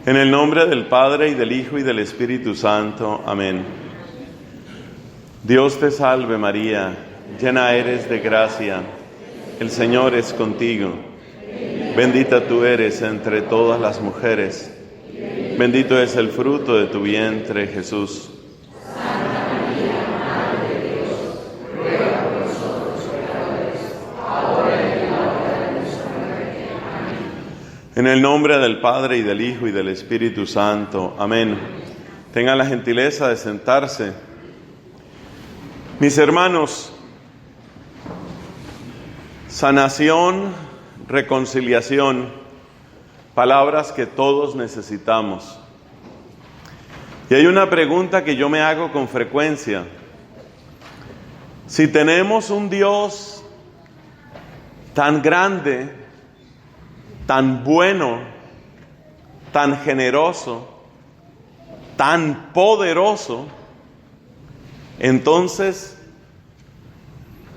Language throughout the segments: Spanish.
En el nombre del Padre, y del Hijo, y del Espíritu Santo. Amén. Dios te salve María, llena eres de gracia, el Señor es contigo. Bendita tú eres entre todas las mujeres, bendito es el fruto de tu vientre, Jesús. Santa María, Madre de Dios, ruega por nosotros pecadores, ahora y en la hora de nuestra muerte. Amén. En el nombre del Padre, y del Hijo, y del Espíritu Santo. Amén. Tengan la gentileza de sentarse. Mis hermanos, sanación, reconciliación, palabras que todos necesitamos. Y hay una pregunta que yo me hago con frecuencia. Si tenemos un Dios tan grande, tan bueno, tan generoso, tan poderoso, entonces,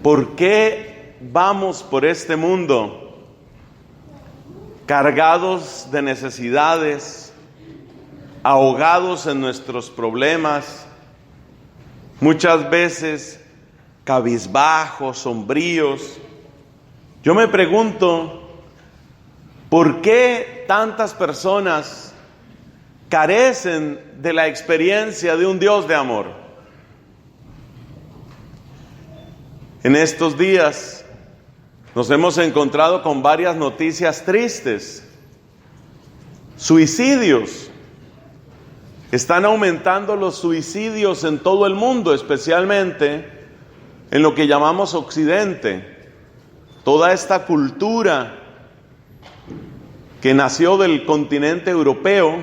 ¿por qué vamos por este mundo cargados de necesidades, ahogados en nuestros problemas, muchas veces cabizbajos, sombríos? Yo me pregunto, ¿por qué tantas personas carecen de la experiencia de un Dios de amor? En estos días nos hemos encontrado con varias noticias tristes. Suicidios. Están aumentando los suicidios en todo el mundo, especialmente en lo que llamamos Occidente. Toda esta cultura que nació del continente europeo,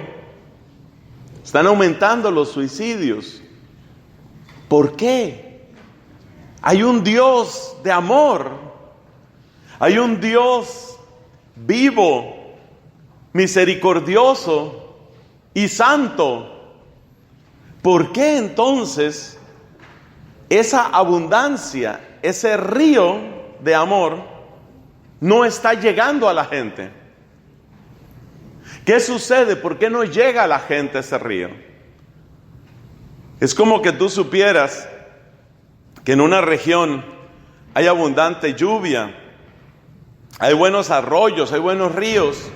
están aumentando los suicidios. ¿Por qué? Hay un Dios de amor, hay un Dios vivo, misericordioso y santo. ¿Por qué entonces esa abundancia, ese río de amor no está llegando a la gente? ¿Qué sucede? ¿Por qué no llega a la gente ese río? Es como que tú supieras que en una región hay abundante lluvia, hay buenos arroyos, hay buenos ríos,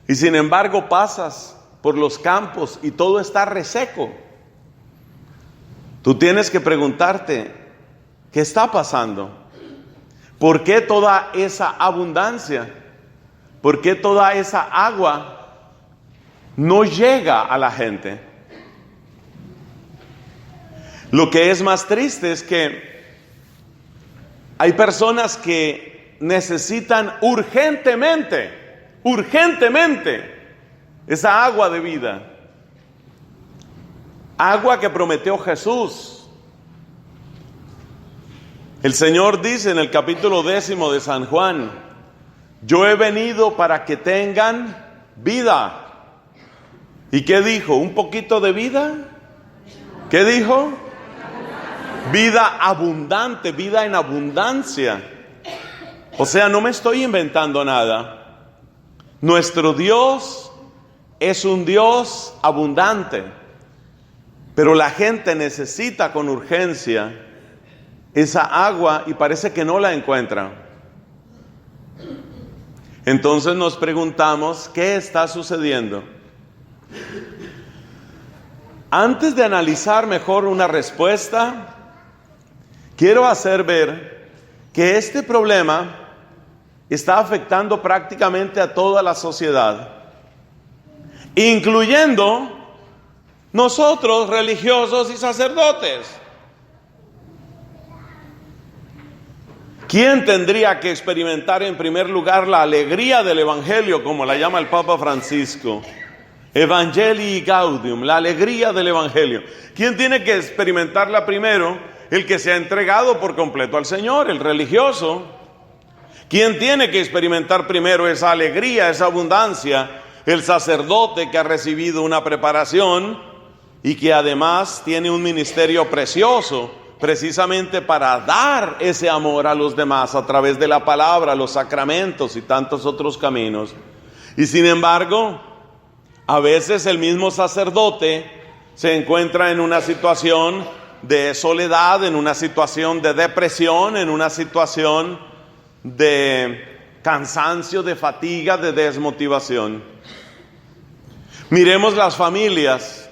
y sin embargo pasas por los campos y todo está reseco. Tú tienes que preguntarte, ¿qué está pasando? ¿Por qué toda esa abundancia? ¿Por qué toda esa agua no llega a la gente? Lo que es más triste es que hay personas que necesitan urgentemente esa agua de vida. Agua que prometió Jesús. El Señor dice en el capítulo 10 de San Juan: yo he venido para que tengan vida. ¿Y qué dijo? ¿Un poquito de vida? ¿Qué dijo? Vida abundante, vida en abundancia. O sea, no me estoy inventando nada. Nuestro Dios es un Dios abundante, pero la gente necesita con urgencia esa agua y parece que no la encuentra. Entonces nos preguntamos, ¿qué está sucediendo? Antes de analizar mejor una respuesta, quiero hacer ver que este problema está afectando prácticamente a toda la sociedad, incluyendo nosotros, religiosos y sacerdotes. ¿Quién tendría que experimentar en primer lugar la alegría del Evangelio, como la llama el Papa Francisco? Evangelii Gaudium, la alegría del Evangelio. ¿Quién tiene que experimentarla primero? El que se ha entregado por completo al Señor, el religioso. ¿Quién tiene que experimentar primero esa alegría, esa abundancia? El sacerdote que ha recibido una preparación y que además tiene un ministerio precioso, precisamente para dar ese amor a los demás a través de la palabra, los sacramentos y tantos otros caminos. Y sin embargo, A veces el mismo sacerdote se encuentra en una situación de soledad, en una situación de depresión, en una situación de cansancio, de fatiga, de desmotivación. Miremos las familias,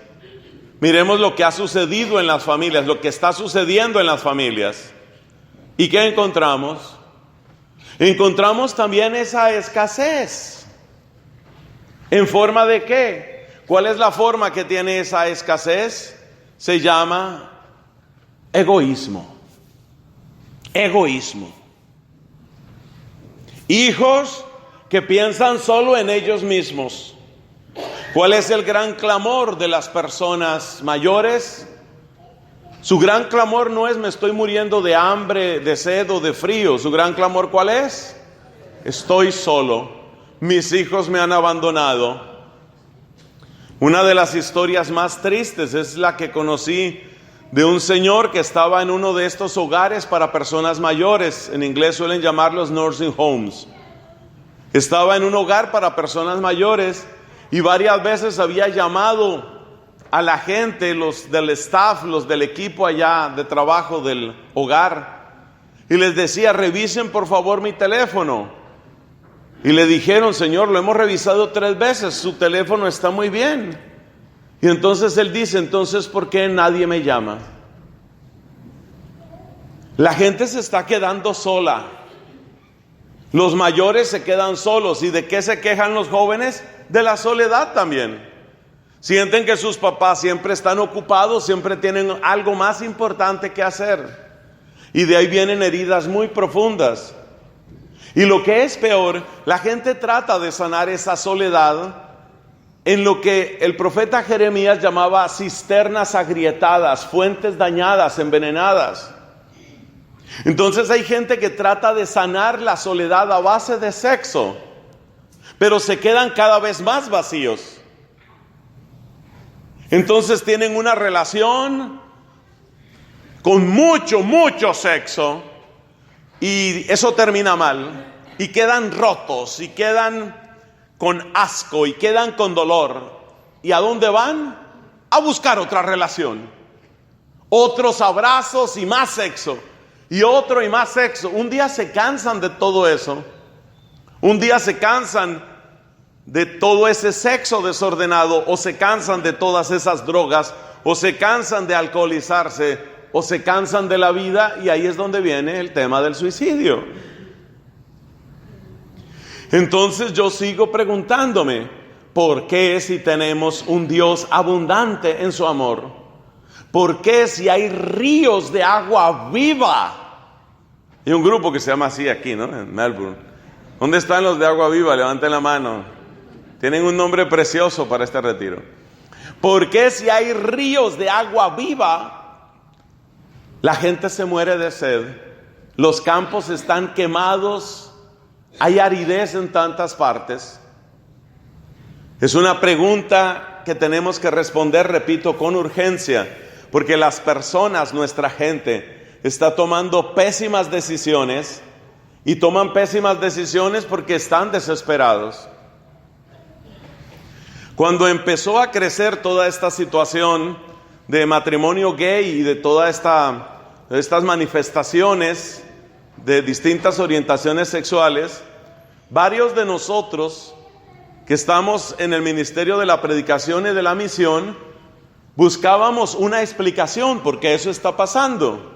miremos lo que ha sucedido en las familias, lo que está sucediendo en las familias. ¿Y qué encontramos? Encontramos también esa escasez. ¿En forma de qué? ¿Cuál es la forma que tiene esa escasez? Se llama egoísmo. Egoísmo. Hijos que piensan solo en ellos mismos. ¿Cuál es el gran clamor de las personas mayores? Su gran clamor no es: me estoy muriendo de hambre, de sed o de frío. Su gran clamor, ¿cuál es? Estoy solo. Mis hijos me han abandonado. Una de las historias más tristes es la que conocí de un señor que estaba en uno de estos hogares para personas mayores. En inglés suelen llamarlos nursing homes. Estaba en un hogar para personas mayores y varias veces había llamado a la gente, los del staff, los del equipo allá de trabajo del hogar, y les decía: revisen por favor mi teléfono. Y le dijeron: señor, lo hemos revisado 3 veces, su teléfono está muy bien. Y entonces él dice: entonces, ¿por qué nadie me llama? La gente se está quedando sola. Los mayores se quedan solos. ¿Y de qué se quejan los jóvenes? De la soledad también. Sienten que sus papás siempre están ocupados, siempre tienen algo más importante que hacer. Y de ahí vienen heridas muy profundas. Y lo que es peor, la gente trata de sanar esa soledad en lo que el profeta Jeremías llamaba cisternas agrietadas, fuentes dañadas, envenenadas. Entonces hay gente que trata de sanar la soledad a base de sexo, pero se quedan cada vez más vacíos. Entonces tienen una relación con mucho sexo y eso termina mal y quedan rotos y quedan con asco y quedan con dolor. ¿Y a dónde van? A buscar otra relación, otros abrazos y más sexo, y otro y más sexo. Un día se cansan de todo eso, un día se cansan de todo ese sexo desordenado, o se cansan de todas esas drogas, o se cansan de alcoholizarse, o se cansan de la vida, y ahí es donde viene el tema del suicidio. Entonces yo sigo preguntándome: ¿por qué si tenemos un Dios abundante en su amor? ¿Por qué si hay ríos de agua viva? Hay un grupo que se llama así aquí, ¿no? En Melbourne. ¿Dónde están los de agua viva? Levanten la mano. Tienen un nombre precioso para este retiro. ¿Por qué si hay ríos de agua viva, la gente se muere de sed? Los campos están quemados. Hay aridez en tantas partes. Es una pregunta que tenemos que responder, repito, con urgencia, porque las personas, nuestra gente, está tomando pésimas decisiones, y toman pésimas decisiones porque están desesperados. Cuando empezó a crecer toda esta situación de matrimonio gay y de todas estas manifestaciones de distintas orientaciones sexuales, varios de nosotros que estamos en el ministerio de la predicación y de la misión, buscábamos una explicación por qué eso está pasando.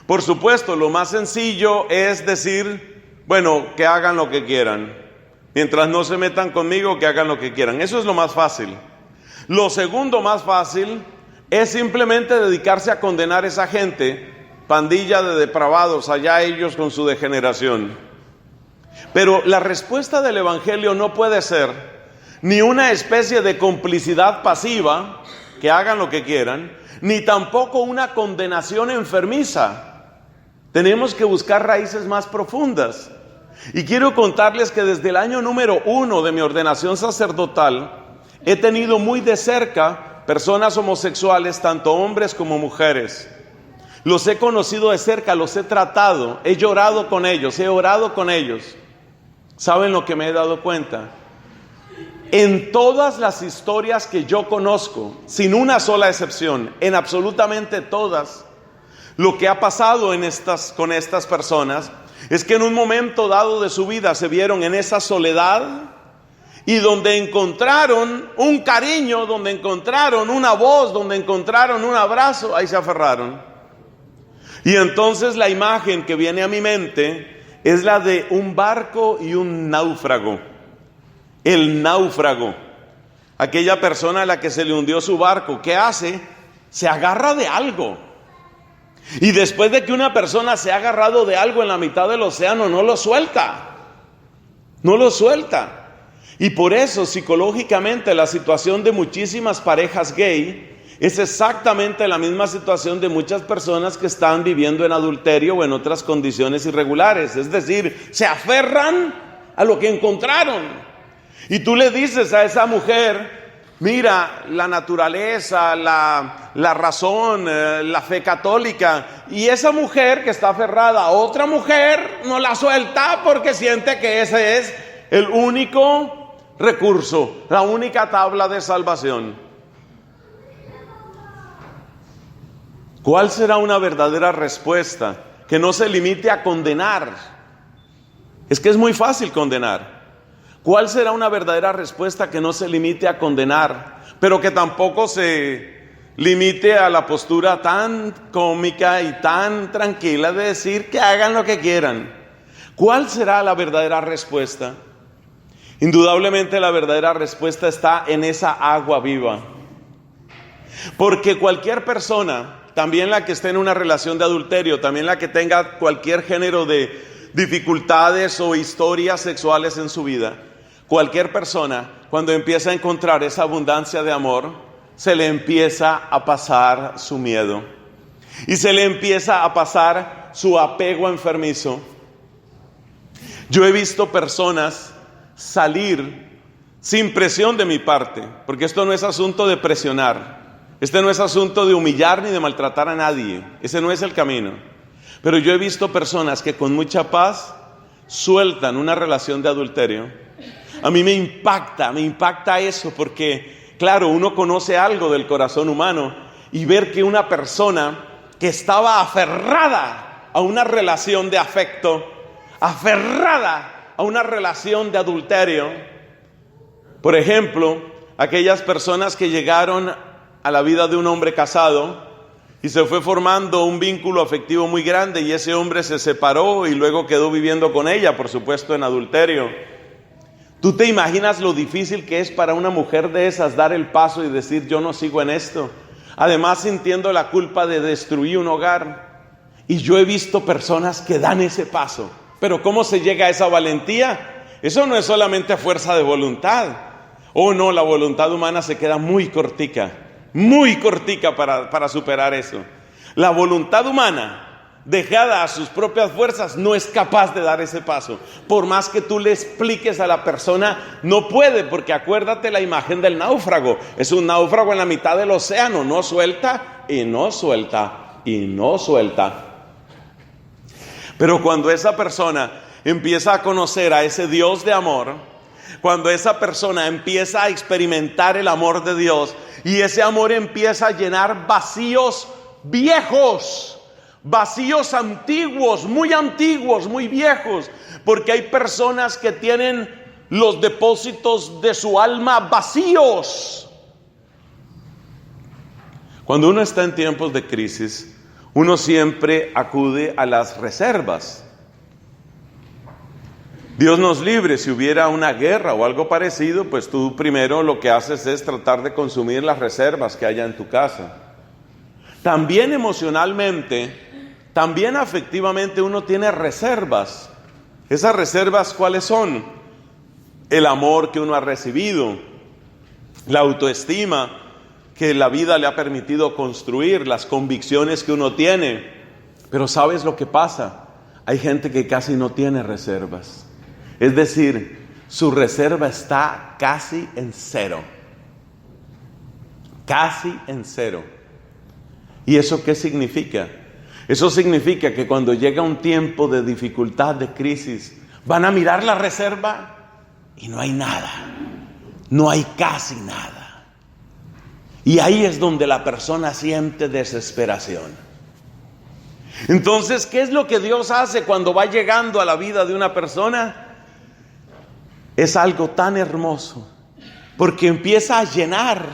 Por supuesto, lo más sencillo es decir: bueno, que hagan lo que quieran. Mientras no se metan conmigo, que hagan lo que quieran. Eso es lo más fácil. Lo segundo más fácil es simplemente dedicarse a condenar a esa gente, pandilla de depravados, allá ellos con su degeneración. Pero la respuesta del Evangelio no puede ser ni una especie de complicidad pasiva, que hagan lo que quieran, ni tampoco una condenación enfermiza. Tenemos que buscar raíces más profundas. Y quiero contarles que desde el año número 1 de mi ordenación sacerdotal he tenido muy de cerca personas homosexuales, tanto hombres como mujeres. Los he conocido de cerca, los he tratado, he llorado con ellos, he orado con ellos. ¿Saben lo que me he dado cuenta? En todas las historias que yo conozco, sin una sola excepción, en absolutamente todas, lo que ha pasado con estas personas es que en un momento dado de su vida se vieron en esa soledad y donde encontraron un cariño, donde encontraron una voz, donde encontraron un abrazo, ahí se aferraron. Y entonces la imagen que viene a mi mente es la de un barco y un náufrago. El náufrago, aquella persona a la que se le hundió su barco, ¿qué hace? Se agarra de algo. Y después de que una persona se ha agarrado de algo en la mitad del océano, no lo suelta. No lo suelta. Y por eso psicológicamente la situación de muchísimas parejas gay es exactamente la misma situación de muchas personas que están viviendo en adulterio o en otras condiciones irregulares. Es decir, se aferran a lo que encontraron. Y tú le dices a esa mujer, mira, la naturaleza, la razón, la fe católica, y esa mujer que está aferrada a otra mujer no la suelta porque siente que ese es el único recurso, la única tabla de salvación. ¿Cuál será una verdadera respuesta que no se limite a condenar? Es que es muy fácil condenar. ¿Cuál será una verdadera respuesta que no se limite a condenar, pero que tampoco se limite a la postura tan cómica y tan tranquila de decir que hagan lo que quieran? ¿Cuál será la verdadera respuesta? Indudablemente la verdadera respuesta está en esa agua viva. Porque cualquier persona, también la que esté en una relación de adulterio, también la que tenga cualquier género de dificultades o historias sexuales en su vida, cualquier persona, cuando empieza a encontrar esa abundancia de amor, se le empieza a pasar su miedo. Y se le empieza a pasar su apego enfermizo. Yo he visto personas salir sin presión de mi parte, porque esto no es asunto de presionar. Este no es asunto de humillar ni de maltratar a nadie. Ese no es el camino. Pero yo he visto personas que con mucha paz sueltan una relación de adulterio. A mí me impacta eso porque, claro, uno conoce algo del corazón humano y ver que una persona que estaba aferrada a una relación de afecto, aferrada a una relación de adulterio, por ejemplo, aquellas personas que llegaron a la vida de un hombre casado y se fue formando un vínculo afectivo muy grande y ese hombre se separó y luego quedó viviendo con ella, por supuesto en adulterio. ¿Tú te imaginas lo difícil que es para una mujer de esas dar el paso y decir yo no sigo en esto? Además sintiendo la culpa de destruir un hogar. Y yo he visto personas que dan ese paso. Pero ¿cómo se llega a esa valentía? Eso no es solamente a fuerza de voluntad. Oh no, la voluntad humana se queda muy cortica para superar eso. La voluntad humana, dejada a sus propias fuerzas, no es capaz de dar ese paso. Por más que tú le expliques a la persona, no puede, porque acuérdate la imagen del náufrago. Es un náufrago en la mitad del océano, no suelta y no suelta y no suelta. Pero cuando esa persona empieza a conocer a ese Dios de amor, cuando esa persona empieza a experimentar el amor de Dios y ese amor empieza a llenar vacíos viejos, vacíos antiguos, muy viejos, porque hay personas que tienen los depósitos de su alma vacíos. Cuando uno está en tiempos de crisis, uno siempre acude a las reservas. Dios nos libre, si hubiera una guerra o algo parecido, pues tú primero lo que haces es tratar de consumir las reservas que haya en tu casa. También emocionalmente, también afectivamente uno tiene reservas. ¿Esas reservas cuáles son? El amor que uno ha recibido, la autoestima que la vida le ha permitido construir, las convicciones que uno tiene. Pero ¿sabes lo que pasa? Hay gente que casi no tiene reservas. Es decir, su reserva está casi en cero. Casi en cero. ¿Y eso qué significa? Eso significa que cuando llega un tiempo de dificultad, de crisis, van a mirar la reserva y no hay nada. no hay casi nada. Y ahí es donde la persona siente desesperación. Entonces, ¿qué es lo que Dios hace cuando va llegando a la vida de una persona? Es algo tan hermoso, porque empieza a llenar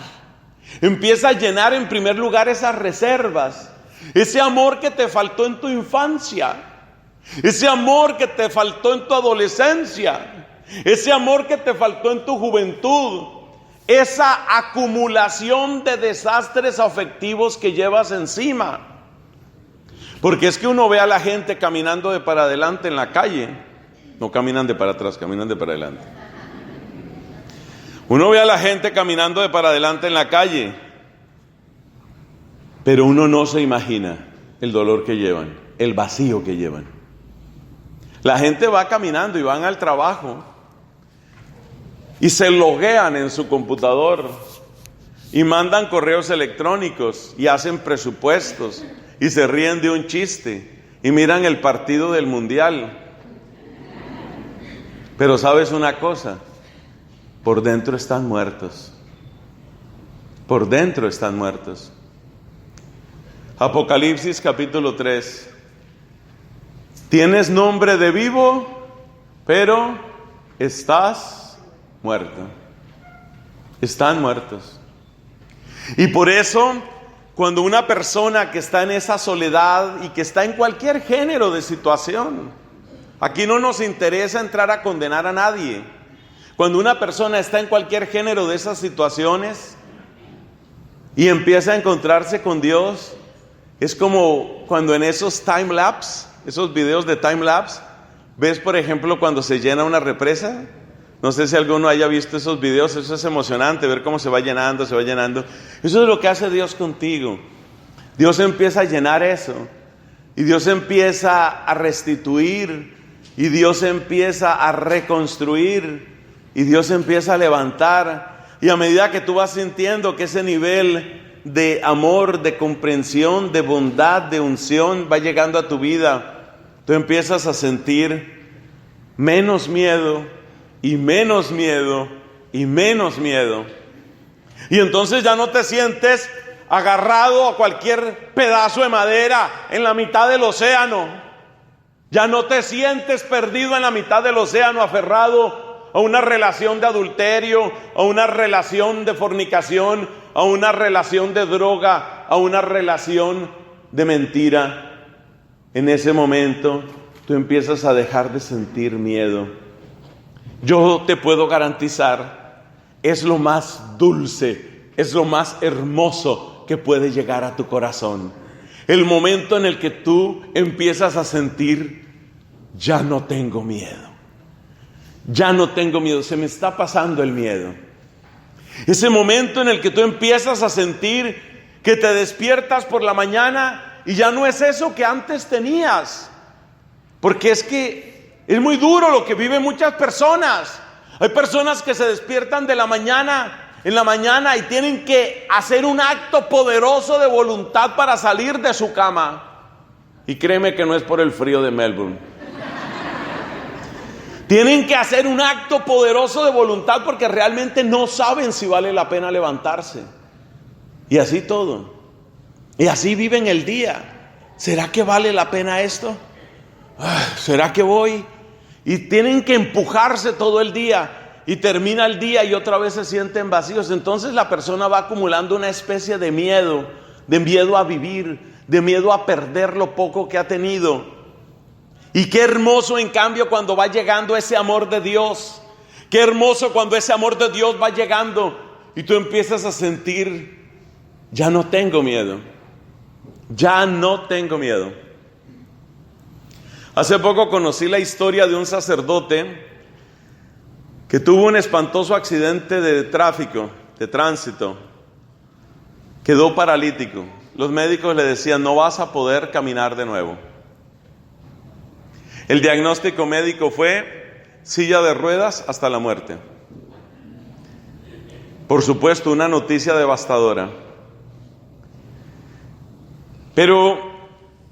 en primer lugar esas reservas, ese amor que te faltó en tu infancia, ese amor que te faltó en tu adolescencia, ese amor que te faltó en tu juventud, esa acumulación de desastres afectivos que llevas encima. Porque es que uno ve a la gente caminando de para adelante en la calle, no caminan de para atrás, caminan de para adelante. Uno ve a la gente caminando de para adelante en la calle, pero uno no se imagina el dolor que llevan, el vacío que llevan. La gente va caminando y van al trabajo y se loguean en su computador y mandan correos electrónicos y hacen presupuestos y se ríen de un chiste y miran el partido del mundial. Pero ¿sabes una cosa? Por dentro están muertos. Por dentro están muertos. Apocalipsis capítulo 3. Tienes nombre de vivo, pero estás muerto. Están muertos. Y por eso, cuando una persona que está en esa soledad y que está en cualquier género de situación, aquí no nos interesa entrar a condenar a nadie. Cuando una persona está en cualquier género de esas situaciones y empieza a encontrarse con Dios, es como cuando en esos time lapse, esos videos de time lapse, ves por ejemplo cuando se llena una represa. No sé si alguno haya visto esos videos, eso es emocionante, ver cómo se va llenando, se va llenando. Eso es lo que hace Dios contigo. Dios empieza a llenar eso, y Dios empieza a restituir, y Dios empieza a reconstruir, y Dios empieza a levantar. Y a medida que tú vas sintiendo que ese nivel de amor, de comprensión, de bondad, de unción va llegando a tu vida, tú empiezas a sentir menos miedo, y menos miedo, y menos miedo. Y entonces ya no te sientes agarrado a cualquier pedazo de madera en la mitad del océano. Ya no te sientes perdido en la mitad del océano, aferrado a una relación de adulterio, a una relación de fornicación, a una relación de droga, a una relación de mentira. En ese momento tú empiezas a dejar de sentir miedo. Yo te puedo garantizar, es lo más dulce, es lo más hermoso que puede llegar a tu corazón. El momento en el que tú empiezas a sentir, ya no tengo miedo. Ya no tengo miedo, se me está pasando el miedo. Ese momento en el que tú empiezas a sentir que te despiertas por la mañana y ya no es eso que antes tenías. Porque es que es muy duro lo que viven muchas personas. Hay personas que se despiertan en la mañana y tienen que hacer un acto poderoso de voluntad para salir de su cama. Y créeme que no es por el frío de Melbourne. Tienen que hacer un acto poderoso de voluntad porque realmente no saben si vale la pena levantarse. Y así todo. Y así viven el día. ¿Será que vale la pena esto? ¿Será que voy? Y tienen que empujarse todo el día. Y termina el día y otra vez se sienten vacíos. Entonces la persona va acumulando una especie de miedo a vivir, de miedo a perder lo poco que ha tenido. Y qué hermoso en cambio cuando va llegando ese amor de Dios. Qué hermoso cuando ese amor de Dios va llegando y tú empiezas a sentir, ya no tengo miedo. Ya no tengo miedo. Hace poco conocí la historia de un sacerdote que tuvo un espantoso accidente de tránsito. Quedó paralítico. Los médicos le decían, no vas a poder caminar de nuevo. El diagnóstico médico fue silla de ruedas hasta la muerte. Por supuesto, una noticia devastadora. Pero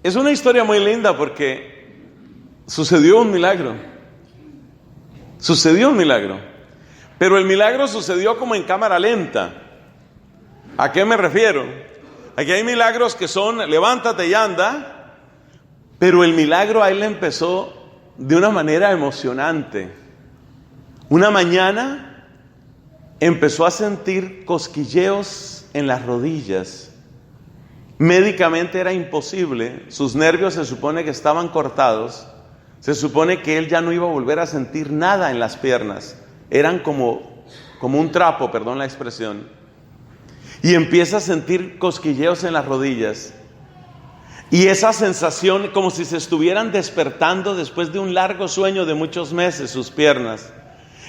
es una historia muy linda porque sucedió un milagro. Sucedió un milagro. Pero el milagro sucedió como en cámara lenta. ¿A qué me refiero? Aquí hay milagros que son levántate y anda, pero el milagro a él le empezó de una manera emocionante. Una mañana empezó a sentir cosquilleos en las rodillas. Médicamente era imposible, sus nervios se supone que estaban cortados, se supone que él ya no iba a volver a sentir nada en las piernas, eran como un trapo, perdón la expresión, y empieza a sentir cosquilleos en las rodillas, y esa sensación como si se estuvieran despertando después de un largo sueño de muchos meses sus piernas,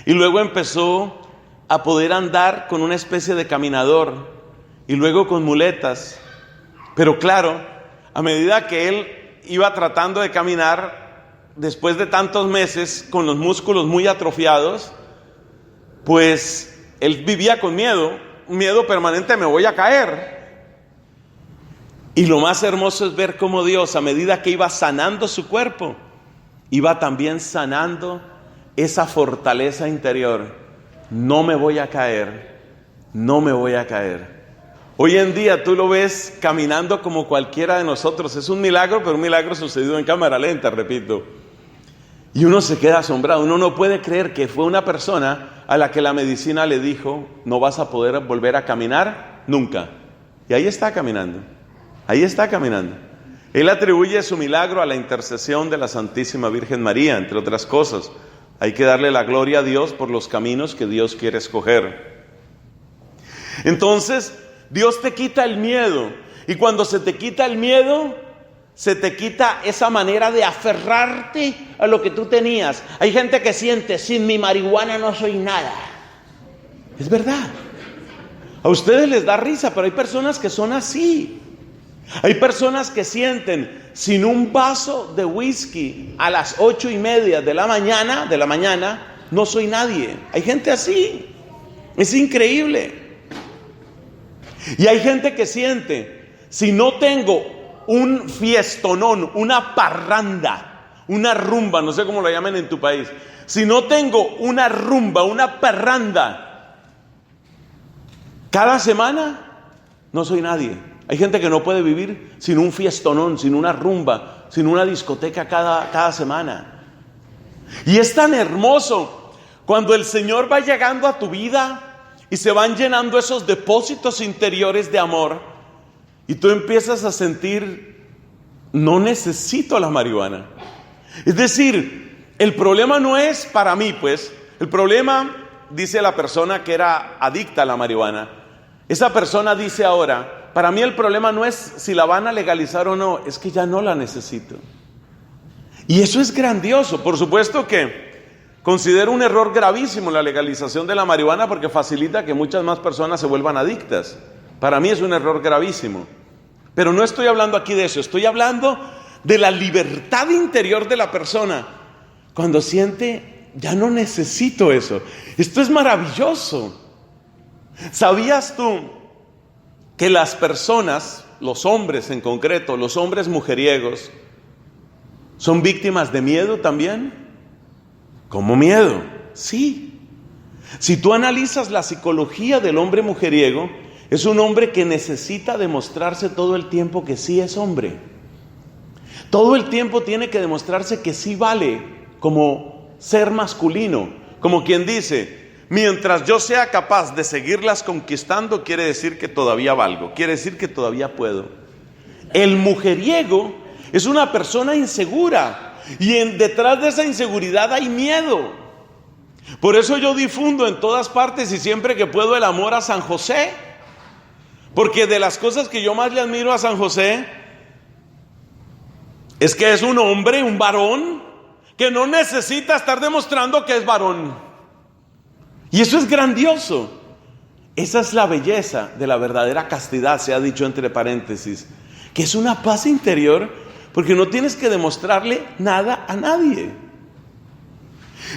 y luego empezó a poder andar con una especie de caminador, y luego con muletas. Pero claro, a medida que él iba tratando de caminar, después de tantos meses, con los músculos muy atrofiados, pues él vivía con miedo, un miedo permanente, me voy a caer. Y lo más hermoso es ver cómo Dios, a medida que iba sanando su cuerpo, iba también sanando esa fortaleza interior. No me voy a caer, no me voy a caer. Hoy en día tú lo ves caminando como cualquiera de nosotros. Es un milagro, pero un milagro sucedido en cámara lenta, repito. Y uno se queda asombrado. Uno no puede creer que fue una persona a la que la medicina le dijo, no vas a poder volver a caminar nunca. Y ahí está caminando. Ahí está caminando. Él atribuye su milagro a la intercesión de la Santísima Virgen María, entre otras cosas. Hay que darle la gloria a Dios por los caminos que Dios quiere escoger. Entonces, Dios te quita el miedo, y cuando se te quita el miedo, se te quita esa manera de aferrarte a lo que tú tenías. Hay gente que siente, sin mi marihuana no soy nada. Es verdad. A ustedes les da risa, pero hay personas que son así. Hay personas que sienten, sin un vaso de whisky a las 8:30 de la mañana, no soy nadie. Hay gente así. Es increíble. Y hay gente que siente, si no tengo un fiestonón, una parranda, una rumba, no sé cómo lo llaman en tu país, si no tengo una rumba, una parranda, cada semana, no soy nadie. Hay gente que no puede vivir sin un fiestonón, sin una rumba, sin una discoteca cada semana. Y es tan hermoso cuando el Señor va llegando a tu vida y se van llenando esos depósitos interiores de amor, y tú empiezas a sentir, no necesito la marihuana. Es decir, el problema no es para mí, pues. El problema, dice la persona que era adicta a la marihuana, esa persona dice ahora, para mí el problema no es si la van a legalizar o no, es que ya no la necesito. Y eso es grandioso. Por supuesto que considero un error gravísimo la legalización de la marihuana, porque facilita que muchas más personas se vuelvan adictas. Para mí es un error gravísimo. Pero no estoy hablando aquí de eso, estoy hablando de la libertad interior de la persona, cuando siente, ya no necesito eso. Esto es maravilloso. ¿Sabías tú que las personas, los hombres en concreto, los hombres mujeriegos, son víctimas de miedo también? ¿Cómo miedo? Sí. Si tú analizas la psicología del hombre mujeriego, es un hombre que necesita demostrarse todo el tiempo que sí es hombre. Todo el tiempo tiene que demostrarse que sí vale como ser masculino. Como quien dice, mientras yo sea capaz de seguirlas conquistando, quiere decir que todavía valgo, quiere decir que todavía puedo. El mujeriego es una persona insegura. Y detrás de esa inseguridad hay miedo. Por eso yo difundo en todas partes y siempre que puedo el amor a San José. Porque de las cosas que yo más le admiro a San José es que es un hombre, un varón, que no necesita estar demostrando que es varón. Y eso es grandioso. Esa es la belleza de la verdadera castidad, se ha dicho entre paréntesis, que es una paz interior. Porque no tienes que demostrarle nada a nadie.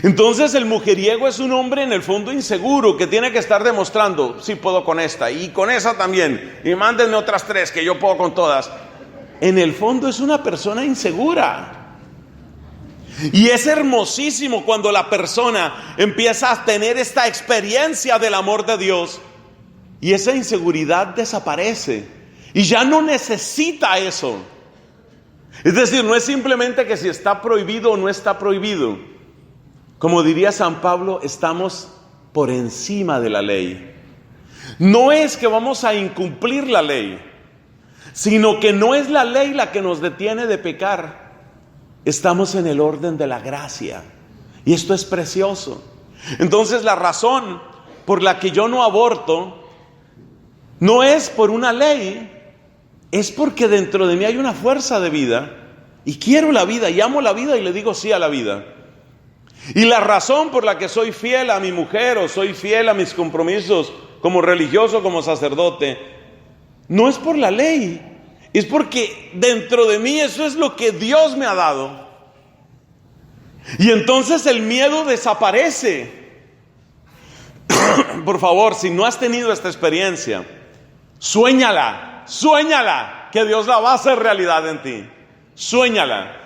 Entonces el mujeriego es un hombre en el fondo inseguro, que tiene que estar demostrando, sí puedo con esta y con esa también, y mándenme otras 3 que yo puedo con todas. En el fondo es una persona insegura. Y es hermosísimo cuando la persona empieza a tener esta experiencia del amor de Dios y esa inseguridad desaparece y ya no necesita eso. Es decir, no es simplemente que si está prohibido o no está prohibido. Como diría San Pablo, estamos por encima de la ley. No es que vamos a incumplir la ley, sino que no es la ley la que nos detiene de pecar. Estamos en el orden de la gracia. Y esto es precioso. Entonces la razón por la que yo no aborto no es por una ley, es porque dentro de mí hay una fuerza de vida y quiero la vida y amo la vida y le digo sí a la vida. Y la razón por la que soy fiel a mi mujer o soy fiel a mis compromisos como religioso, como sacerdote, no es por la ley, es porque dentro de mí eso es lo que Dios me ha dado. Y entonces el miedo desaparece. Por favor, si no has tenido esta experiencia, suéñala, que Dios la va a hacer realidad en ti. Suéñala.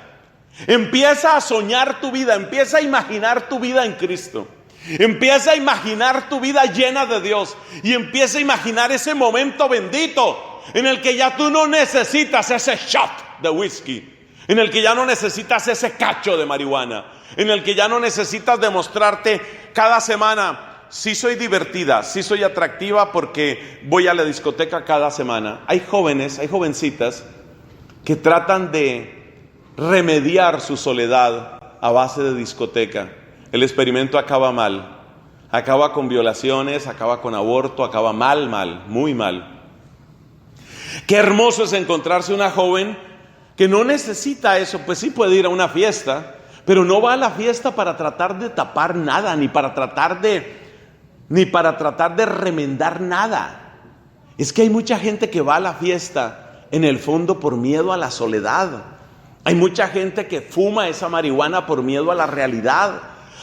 Empieza a soñar tu vida, empieza a imaginar tu vida en Cristo. Empieza a imaginar tu vida llena de Dios y empieza a imaginar ese momento bendito en el que ya tú no necesitas ese shot de whisky, en el que ya no necesitas ese cacho de marihuana, en el que ya no necesitas demostrarte cada semana: sí soy divertida, sí soy atractiva porque voy a la discoteca cada semana. Hay jóvenes, hay jovencitas que tratan de remediar su soledad a base de discoteca. El experimento acaba mal, acaba con violaciones, acaba con aborto, acaba mal, muy mal. Qué hermoso es encontrarse una joven que no necesita eso. Pues sí puede ir a una fiesta, pero no va a la fiesta para tratar de tapar nada, ni para tratar de remendar nada. Es que hay mucha gente que va a la fiesta en el fondo por miedo a la soledad. Hay mucha gente que fuma esa marihuana por miedo a la realidad.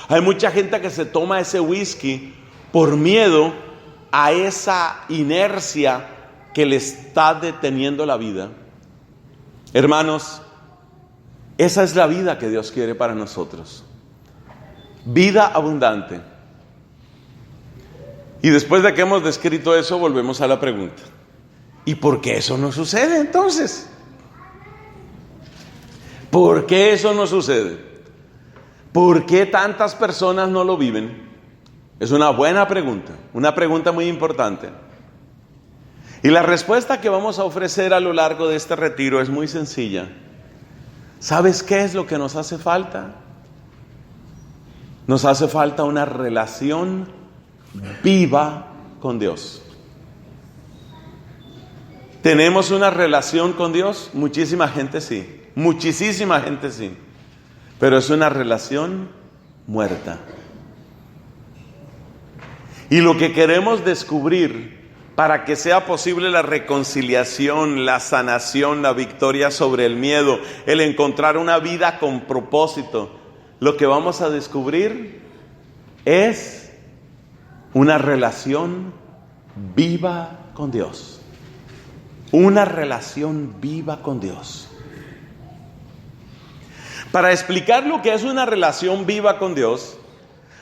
Hay mucha gente que se toma ese whisky por miedo a esa inercia que le está deteniendo la vida. Hermanos, esa es la vida que Dios quiere para nosotros. Vida abundante. Y después de que hemos descrito eso, volvemos a la pregunta: ¿y por qué eso no sucede entonces? ¿Por qué eso no sucede? ¿Por qué tantas personas no lo viven? Es una buena pregunta, una pregunta muy importante. Y la respuesta que vamos a ofrecer a lo largo de este retiro es muy sencilla. ¿Sabes qué es lo que nos hace falta? Nos hace falta una relación viva con Dios. ¿Tenemos una relación con Dios? Muchísima gente sí. Muchísima gente sí, pero es una relación muerta. Y lo que queremos descubrir para que sea posible la reconciliación, la sanación, la victoria sobre el miedo, el encontrar una vida con propósito, lo que vamos a descubrir es una relación viva con Dios. Una relación viva con Dios. Para explicar lo que es una relación viva con Dios,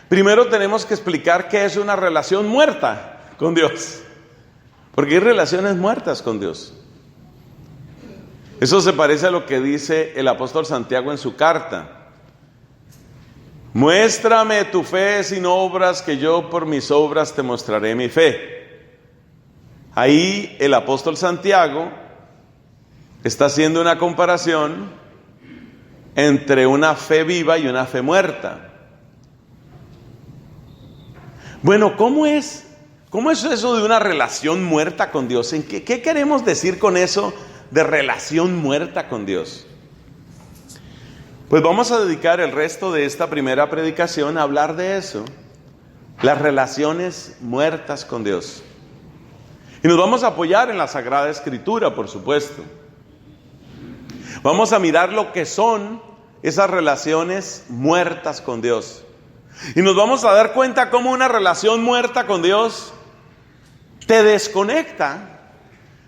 primero tenemos que explicar qué es una relación muerta con Dios. Porque hay relaciones muertas con Dios. Eso se parece a lo que dice el apóstol Santiago en su carta. Muéstrame tu fe sin obras, que yo por mis obras te mostraré mi fe. Ahí el apóstol Santiago está haciendo una comparación entre una fe viva y una fe muerta. Bueno, ¿cómo es eso de una relación muerta con Dios? ¿Qué queremos decir con eso de relación muerta con Dios? Pues vamos a dedicar el resto de esta primera predicación a hablar de eso, las relaciones muertas con Dios. Y nos vamos a apoyar en la Sagrada Escritura, por supuesto. Vamos a mirar lo que son esas relaciones muertas con Dios. Y nos vamos a dar cuenta cómo una relación muerta con Dios te desconecta.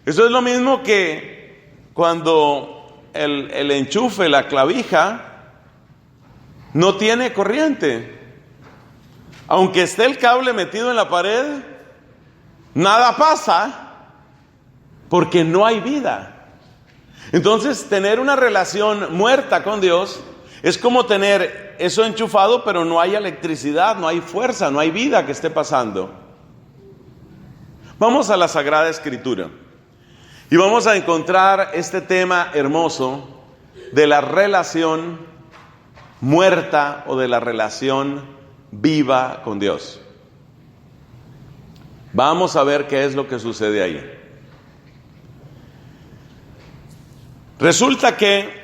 Eso es lo mismo que cuando el enchufe, la clavija, no tiene corriente. Aunque esté el cable metido en la pared, nada pasa porque no hay vida. Entonces, tener una relación muerta con Dios es como tener eso enchufado, pero no hay electricidad, no hay fuerza, no hay vida que esté pasando. Vamos a la Sagrada Escritura y vamos a encontrar este tema hermoso de la relación muerta o de la relación viva con Dios. Vamos a ver qué es lo que sucede ahí. Resulta que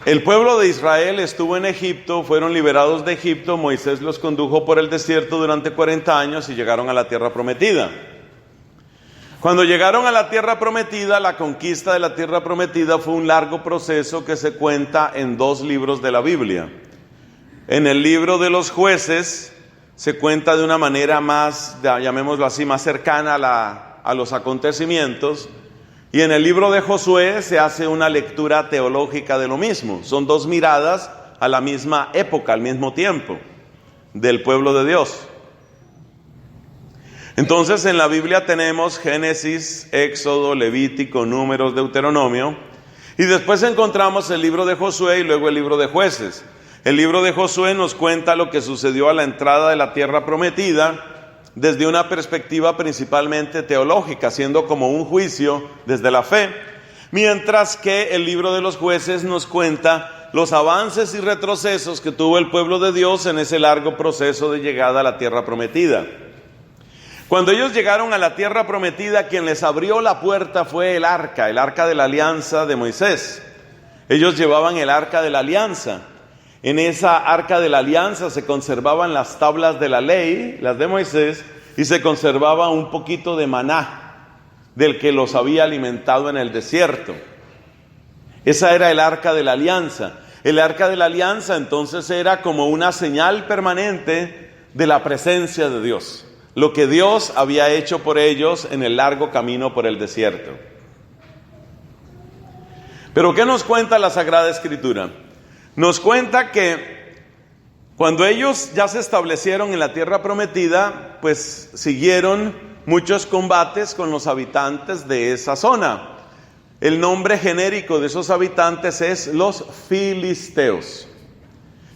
el pueblo de Israel estuvo en Egipto, fueron liberados de Egipto, Moisés los condujo por el desierto durante 40 años y llegaron a la tierra prometida. Cuando llegaron a la tierra prometida, la conquista de la tierra prometida fue un largo proceso que se cuenta en 2 libros de la Biblia. En el libro de los Jueces se cuenta de una manera más, llamémoslo así, más cercana a los acontecimientos. Y en el libro de Josué se hace una lectura teológica de lo mismo. Son 2 miradas a la misma época, al mismo tiempo, del pueblo de Dios. Entonces en la Biblia tenemos Génesis, Éxodo, Levítico, Números, Deuteronomio. Y después encontramos el libro de Josué y luego el libro de Jueces. El libro de Josué nos cuenta lo que sucedió a la entrada de la tierra prometida, desde una perspectiva principalmente teológica, siendo como un juicio desde la fe, mientras que el libro de los Jueces nos cuenta los avances y retrocesos que tuvo el pueblo de Dios en ese largo proceso de llegada a la tierra prometida. Cuando ellos llegaron a la tierra prometida, quien les abrió la puerta fue el arca de la alianza de Moisés. Ellos llevaban el arca de la alianza. En esa arca de la alianza se conservaban las tablas de la ley, las de Moisés, y se conservaba un poquito de maná, del que los había alimentado en el desierto. Esa era el arca de la alianza. El arca de la alianza entonces era como una señal permanente de la presencia de Dios, lo que Dios había hecho por ellos en el largo camino por el desierto. Pero ¿qué nos cuenta la Sagrada Escritura? Nos cuenta que cuando ellos ya se establecieron en la tierra prometida, pues siguieron muchos combates con los habitantes de esa zona. El nombre genérico de esos habitantes es los filisteos.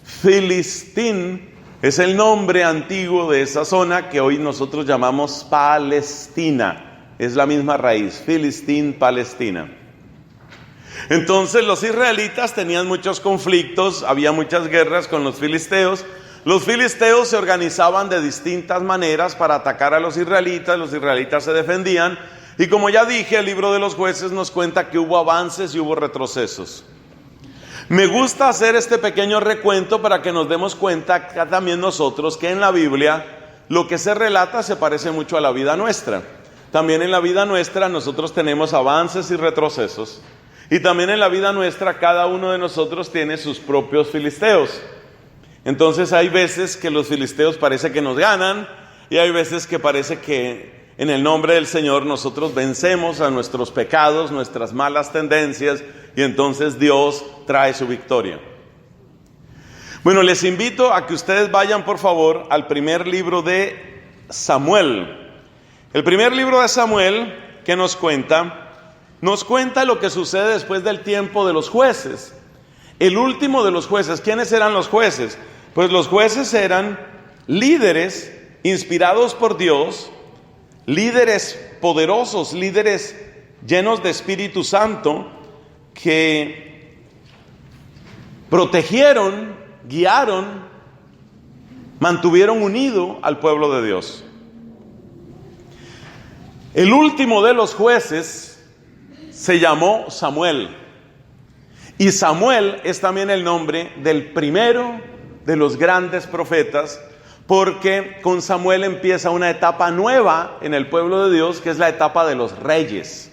Filistín es el nombre antiguo de esa zona que hoy nosotros llamamos Palestina. Es la misma raíz, Filistín, Palestina. Entonces los israelitas tenían muchos conflictos, había muchas guerras con los filisteos. Los filisteos se organizaban de distintas maneras para atacar a los israelitas se defendían. Y como ya dije, el libro de los Jueces nos cuenta que hubo avances y hubo retrocesos. Me gusta hacer este pequeño recuento para que nos demos cuenta que también nosotros que en la Biblia lo que se relata se parece mucho a la vida nuestra. También en la vida nuestra nosotros tenemos avances y retrocesos. Y también en la vida nuestra cada uno de nosotros tiene sus propios filisteos. Entonces hay veces que los filisteos parece que nos ganan y hay veces que parece que en el nombre del Señor nosotros vencemos a nuestros pecados, nuestras malas tendencias y entonces Dios trae su victoria. Bueno, les invito a que ustedes vayan por favor al primer libro de Samuel. El primer libro de Samuel que nos cuenta lo que sucede después del tiempo de los jueces. El último de los jueces. ¿Quiénes eran los jueces? Pues los jueces eran líderes inspirados por Dios, líderes poderosos, líderes llenos de Espíritu Santo, que protegieron, guiaron, mantuvieron unido al pueblo de Dios. El último de los jueces se llamó Samuel. Y Samuel es también el nombre del primero de los grandes profetas, porque con Samuel empieza una etapa nueva en el pueblo de Dios, que es la etapa de los reyes.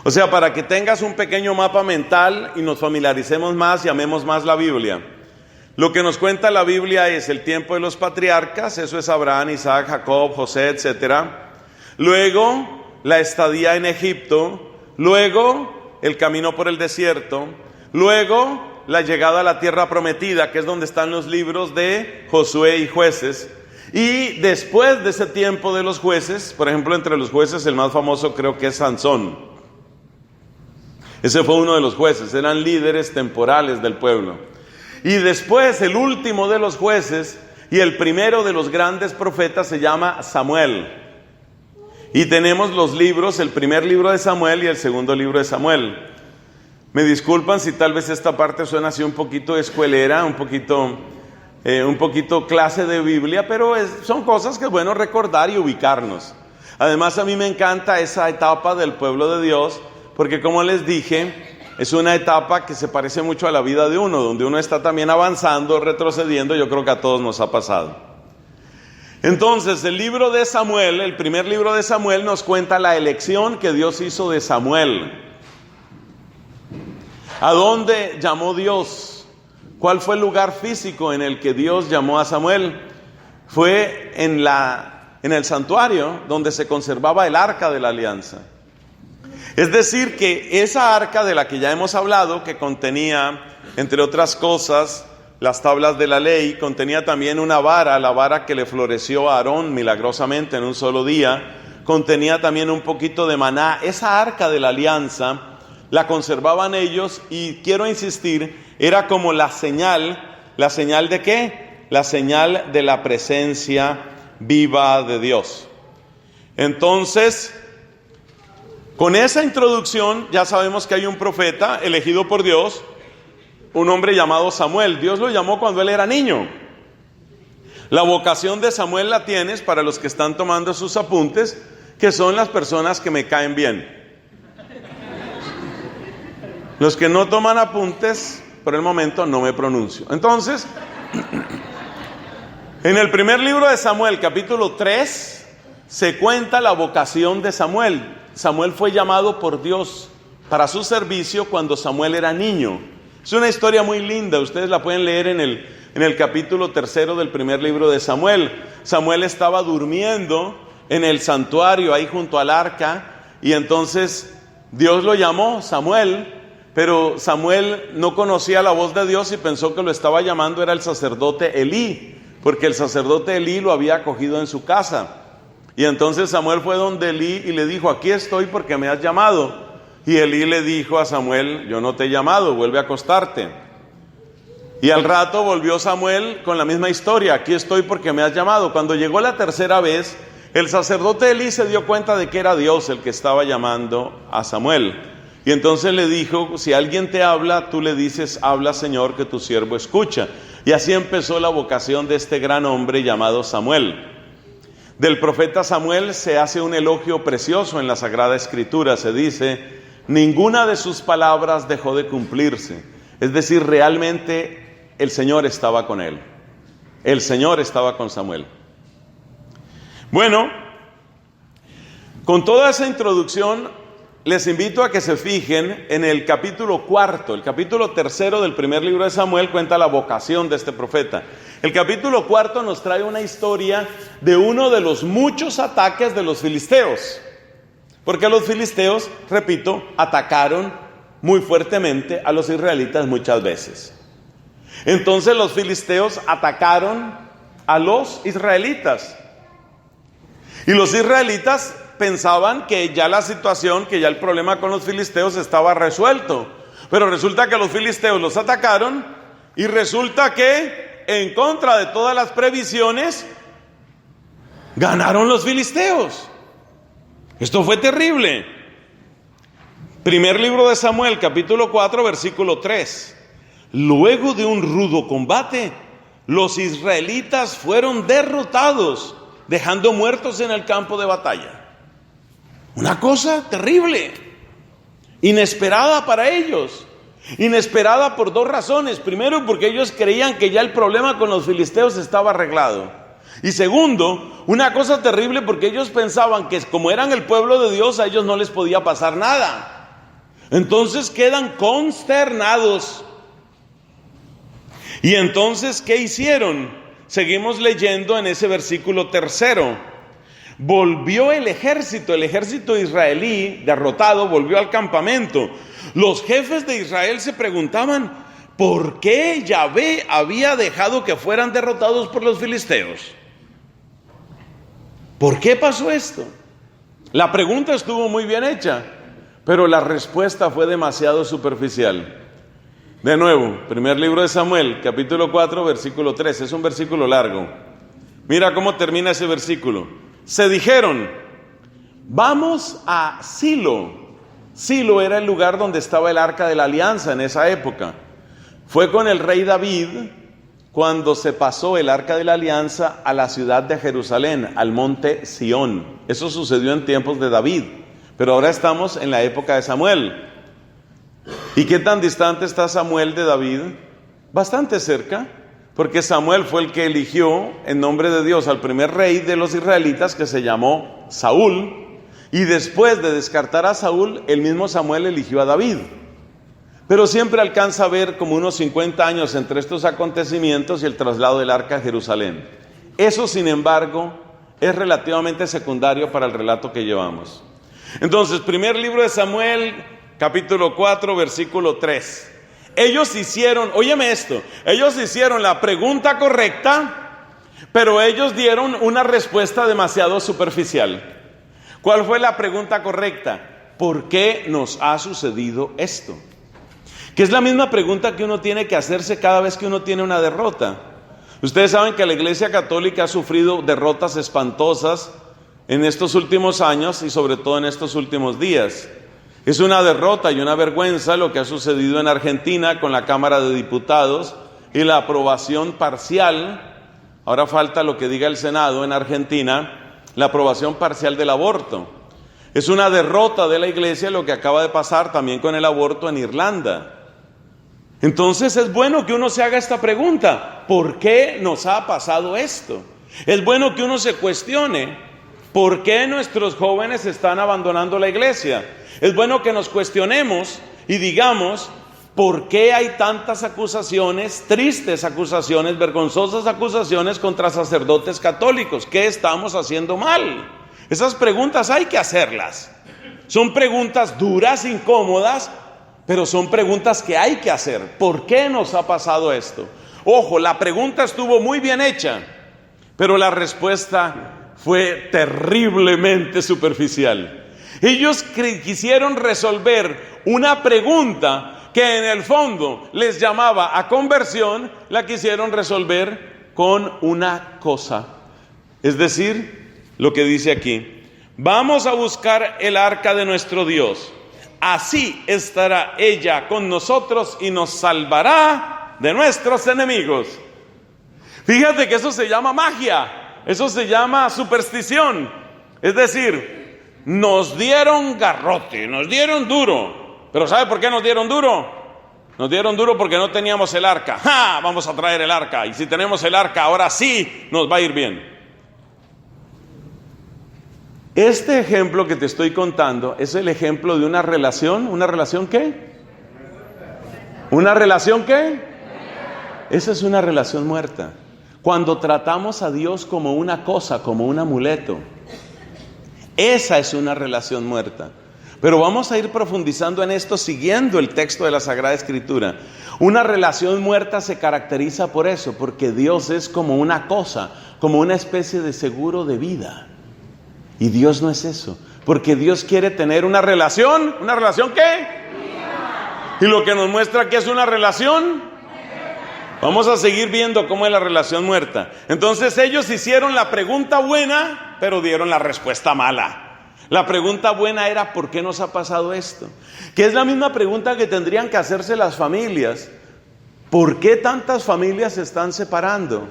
O sea, para que tengas un pequeño mapa mental y nos familiaricemos más y amemos más la Biblia. Lo que nos cuenta la Biblia es el tiempo de los patriarcas, eso es Abraham, Isaac, Jacob, José, etc. Luego, la estadía en Egipto. Luego, el camino por el desierto. Luego, la llegada a la tierra prometida, que es donde están los libros de Josué y Jueces. Y después de ese tiempo de los jueces, por ejemplo, entre los jueces el más famoso creo que es Sansón. Ese fue uno de los jueces, eran líderes temporales del pueblo. Y después el último de los jueces y el primero de los grandes profetas se llama Samuel. Y tenemos los libros, el primer libro de Samuel y el segundo libro de Samuel. Me disculpan si tal vez esta parte suena así un poquito escuelera, un poquito clase de Biblia, pero son cosas que es bueno recordar y ubicarnos. Además, a mí me encanta esa etapa del pueblo de Dios, porque como les dije, es una etapa que se parece mucho a la vida de uno, donde uno está también avanzando, retrocediendo. Yo creo que a todos nos ha pasado. Entonces, el libro de Samuel, el primer libro de Samuel, nos cuenta la elección que Dios hizo de Samuel. ¿A dónde llamó Dios? ¿Cuál fue el lugar físico en el que Dios llamó a Samuel? Fue en el santuario donde se conservaba el arca de la alianza. Es decir, que esa arca de la que ya hemos hablado, que contenía, entre otras cosas, las tablas de la ley, contenía también una vara, la vara que le floreció a Aarón milagrosamente en un solo día, contenía también un poquito de maná. Esa arca de la alianza la conservaban ellos y quiero insistir, era como la señal ¿de qué? La señal de la presencia viva de Dios. Entonces, con esa introducción ya sabemos que hay un profeta elegido por Dios, un hombre llamado Samuel. Dios lo llamó cuando él era niño. La vocación de Samuel la tienes, para los que están tomando sus apuntes, que son las personas que me caen bien. Los que no toman apuntes, por el momento no me pronuncio. Entonces, en el primer libro de Samuel, capítulo 3, se cuenta la vocación de Samuel. Samuel fue llamado por Dios para su servicio cuando Samuel era niño. Es una historia muy linda, ustedes la pueden leer en el capítulo 3 del primer libro de Samuel. Samuel estaba durmiendo en el santuario ahí junto al arca, y entonces Dios lo llamó Samuel. Pero Samuel no conocía la voz de Dios y pensó que lo estaba llamando era el sacerdote Elí, porque el sacerdote Elí lo había acogido en su casa. Y entonces Samuel fue donde Elí y le dijo: aquí estoy porque me has llamado. Y Elí le dijo a Samuel: yo no te he llamado, vuelve a acostarte. Y al rato volvió Samuel con la misma historia: aquí estoy porque me has llamado. Cuando llegó la tercera vez, el sacerdote Elí se dio cuenta de que era Dios el que estaba llamando a Samuel. Y entonces le dijo: si alguien te habla, tú le dices: habla, Señor, que tu siervo escucha. Y así empezó la vocación de este gran hombre llamado Samuel. Del profeta Samuel se hace un elogio precioso en la Sagrada Escritura. Se dice: ninguna de sus palabras dejó de cumplirse. Es decir, realmente el Señor estaba con él. El Señor estaba con Samuel. Bueno, con toda esa introducción, les invito a que se fijen en el capítulo 4, el capítulo 3 del primer libro de Samuel cuenta la vocación de este profeta. El capítulo 4 nos trae una historia de uno de los muchos ataques de los filisteos. Porque los filisteos, repito, atacaron muy fuertemente a los israelitas muchas veces. Entonces los filisteos atacaron a los israelitas. Y los israelitas pensaban que ya la situación, que ya el problema con los filisteos estaba resuelto. Pero resulta que los filisteos los atacaron y resulta que, en contra de todas las previsiones, ganaron los filisteos. Esto fue terrible. Primer libro de Samuel, capítulo 4, versículo 3. Luego de un rudo combate, los israelitas fueron derrotados, dejando muertos en el campo de batalla. Una cosa terrible, inesperada para ellos. Inesperada por dos razones. Primero, porque ellos creían que ya el problema con los filisteos estaba arreglado. Y segundo, una cosa terrible porque ellos pensaban que como eran el pueblo de Dios, a ellos no les podía pasar nada. Entonces quedan consternados. Y entonces, ¿qué hicieron? Seguimos leyendo en ese versículo 3. Volvió el ejército israelí derrotado, volvió al campamento. Los jefes de Israel se preguntaban: por qué Yahvé había dejado que fueran derrotados por los filisteos. ¿Por qué pasó esto? La pregunta estuvo muy bien hecha, pero la respuesta fue demasiado superficial. De nuevo, primer libro de Samuel, capítulo 4, versículo 3. Es un versículo largo. Mira cómo termina ese versículo. Se dijeron, vamos a Silo. Silo era el lugar donde estaba el arca de la alianza en esa época. Fue con el rey David cuando se pasó el arca de la alianza a la ciudad de Jerusalén, al monte Sión. Eso sucedió en tiempos de David, pero ahora estamos en la época de Samuel. ¿Y qué tan distante está Samuel de David? Bastante cerca, porque Samuel fue el que eligió en nombre de Dios al primer rey de los israelitas, que se llamó Saúl, y después de descartar a Saúl, el mismo Samuel eligió a David. Pero siempre alcanza a ver como unos 50 años entre estos acontecimientos y el traslado del arca a Jerusalén. Eso, sin embargo, es relativamente secundario para el relato que llevamos. Entonces, primer libro de Samuel, capítulo 4, versículo 3. Ellos hicieron, óyeme esto, ellos hicieron la pregunta correcta, pero ellos dieron una respuesta demasiado superficial. ¿Cuál fue la pregunta correcta? ¿Por qué nos ha sucedido esto? Que es la misma pregunta que uno tiene que hacerse cada vez que uno tiene una derrota. Ustedes saben que la Iglesia Católica ha sufrido derrotas espantosas en estos últimos años y sobre todo en estos últimos días. Es una derrota y una vergüenza lo que ha sucedido en Argentina con la Cámara de Diputados y la aprobación parcial, ahora falta lo que diga el Senado en Argentina, la aprobación parcial del aborto. Es una derrota de la Iglesia lo que acaba de pasar también con el aborto en Irlanda. Entonces es bueno que uno se haga esta pregunta: ¿por qué nos ha pasado esto? Es bueno que uno se cuestione: ¿por qué nuestros jóvenes están abandonando la iglesia? Es bueno que nos cuestionemos y digamos: ¿por qué hay tantas acusaciones, tristes acusaciones, vergonzosas acusaciones contra sacerdotes católicos? ¿Qué estamos haciendo mal? Esas preguntas hay que hacerlas. Son preguntas duras, incómodas, pero son preguntas que hay que hacer. ¿Por qué nos ha pasado esto? Ojo, la pregunta estuvo muy bien hecha, pero la respuesta fue terriblemente superficial. Ellos quisieron resolver una pregunta que en el fondo les llamaba a conversión, la quisieron resolver con una cosa. Es decir, lo que dice aquí: vamos a buscar el arca de nuestro Dios. Así estará ella con nosotros y nos salvará de nuestros enemigos. Fíjate que eso se llama magia, eso se llama superstición. Es decir, nos dieron garrote, nos dieron duro. ¿Pero sabe por qué nos dieron duro? Nos dieron duro porque no teníamos el arca. ¡Ja! Vamos a traer el arca. Y si tenemos el arca, ahora sí nos va a ir bien. Este ejemplo que te estoy contando es el ejemplo de una relación. ¿Una relación qué? ¿Una relación qué? Esa es una relación muerta. Cuando tratamos a Dios como una cosa, como un amuleto, esa es una relación muerta. Pero vamos a ir profundizando en esto siguiendo el texto de la Sagrada Escritura. Una relación muerta se caracteriza por eso, porque Dios es como una cosa, como una especie de seguro de vida. Y Dios no es eso, porque Dios quiere tener una relación. ¿Una relación qué? Y lo que nos muestra que es una relación, vamos a seguir viendo cómo es la relación muerta. Entonces ellos hicieron la pregunta buena, pero dieron la respuesta mala. La pregunta buena era: ¿por qué nos ha pasado esto? Que es la misma pregunta que tendrían que hacerse las familias. ¿Por qué tantas familias se están separando?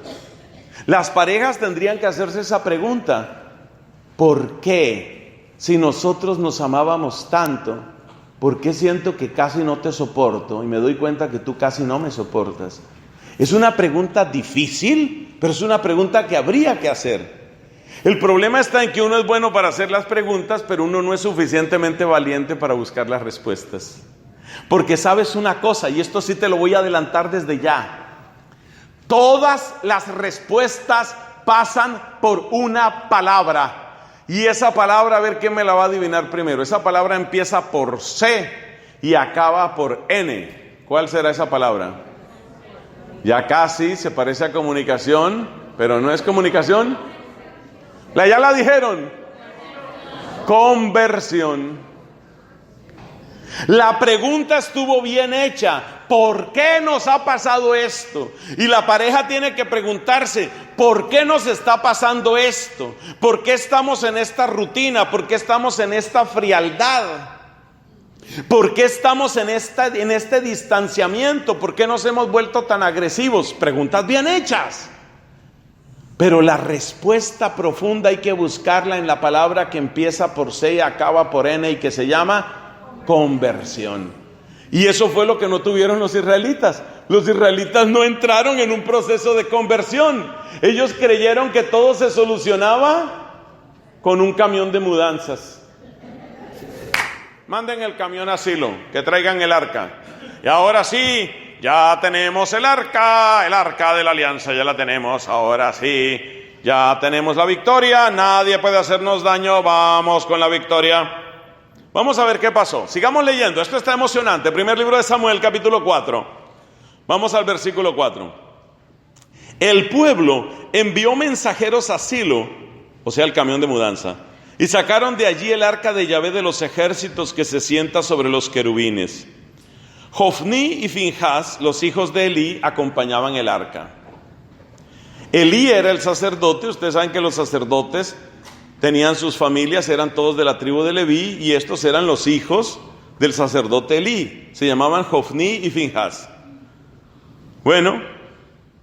Las parejas tendrían que hacerse esa pregunta. ¿Por qué, si nosotros nos amábamos tanto, por qué siento que casi no te soporto y me doy cuenta que tú casi no me soportas? Es una pregunta difícil, pero es una pregunta que habría que hacer. El problema está en que uno es bueno para hacer las preguntas, pero uno no es suficientemente valiente para buscar las respuestas. Porque sabes una cosa, y esto sí te lo voy a adelantar desde ya: todas las respuestas pasan por una palabra. Y esa palabra, a ver quién me la va a adivinar primero. Esa palabra empieza por C y acaba por N. ¿Cuál será esa palabra? Ya casi se parece a comunicación, pero no es comunicación. Ya la dijeron. Conversión. La pregunta estuvo bien hecha. ¿Por qué nos ha pasado esto? Y la pareja tiene que preguntarse, ¿por qué nos está pasando esto? ¿Por qué estamos en esta rutina? ¿Por qué estamos en esta frialdad? ¿Por qué estamos en este distanciamiento? ¿Por qué nos hemos vuelto tan agresivos? Preguntas bien hechas. Pero la respuesta profunda hay que buscarla en la palabra que empieza por C y acaba por N y que se llama conversión. Y eso fue lo que no tuvieron los israelitas. Los israelitas no entraron en un proceso de conversión. Ellos creyeron que todo se solucionaba con un camión de mudanzas. Manden el camión a Silo, que traigan el arca. Y ahora sí, ya tenemos el arca de la alianza, ya la tenemos. Ahora sí, ya tenemos la victoria, nadie puede hacernos daño, vamos con la victoria. Vamos a ver qué pasó. Sigamos leyendo, esto está emocionante. Primer libro de Samuel, capítulo 4. Vamos al versículo 4. El pueblo envió mensajeros a Silo, o sea, el camión de mudanza, y sacaron de allí el arca de Yahvé de los ejércitos que se sienta sobre los querubines. Jofní y Finhás, los hijos de Elí, acompañaban el arca. Elí era el sacerdote. Ustedes saben que los sacerdotes tenían sus familias, eran todos de la tribu de Leví, y estos eran los hijos del sacerdote Elí. Se llamaban Jofní y Finhás. Bueno,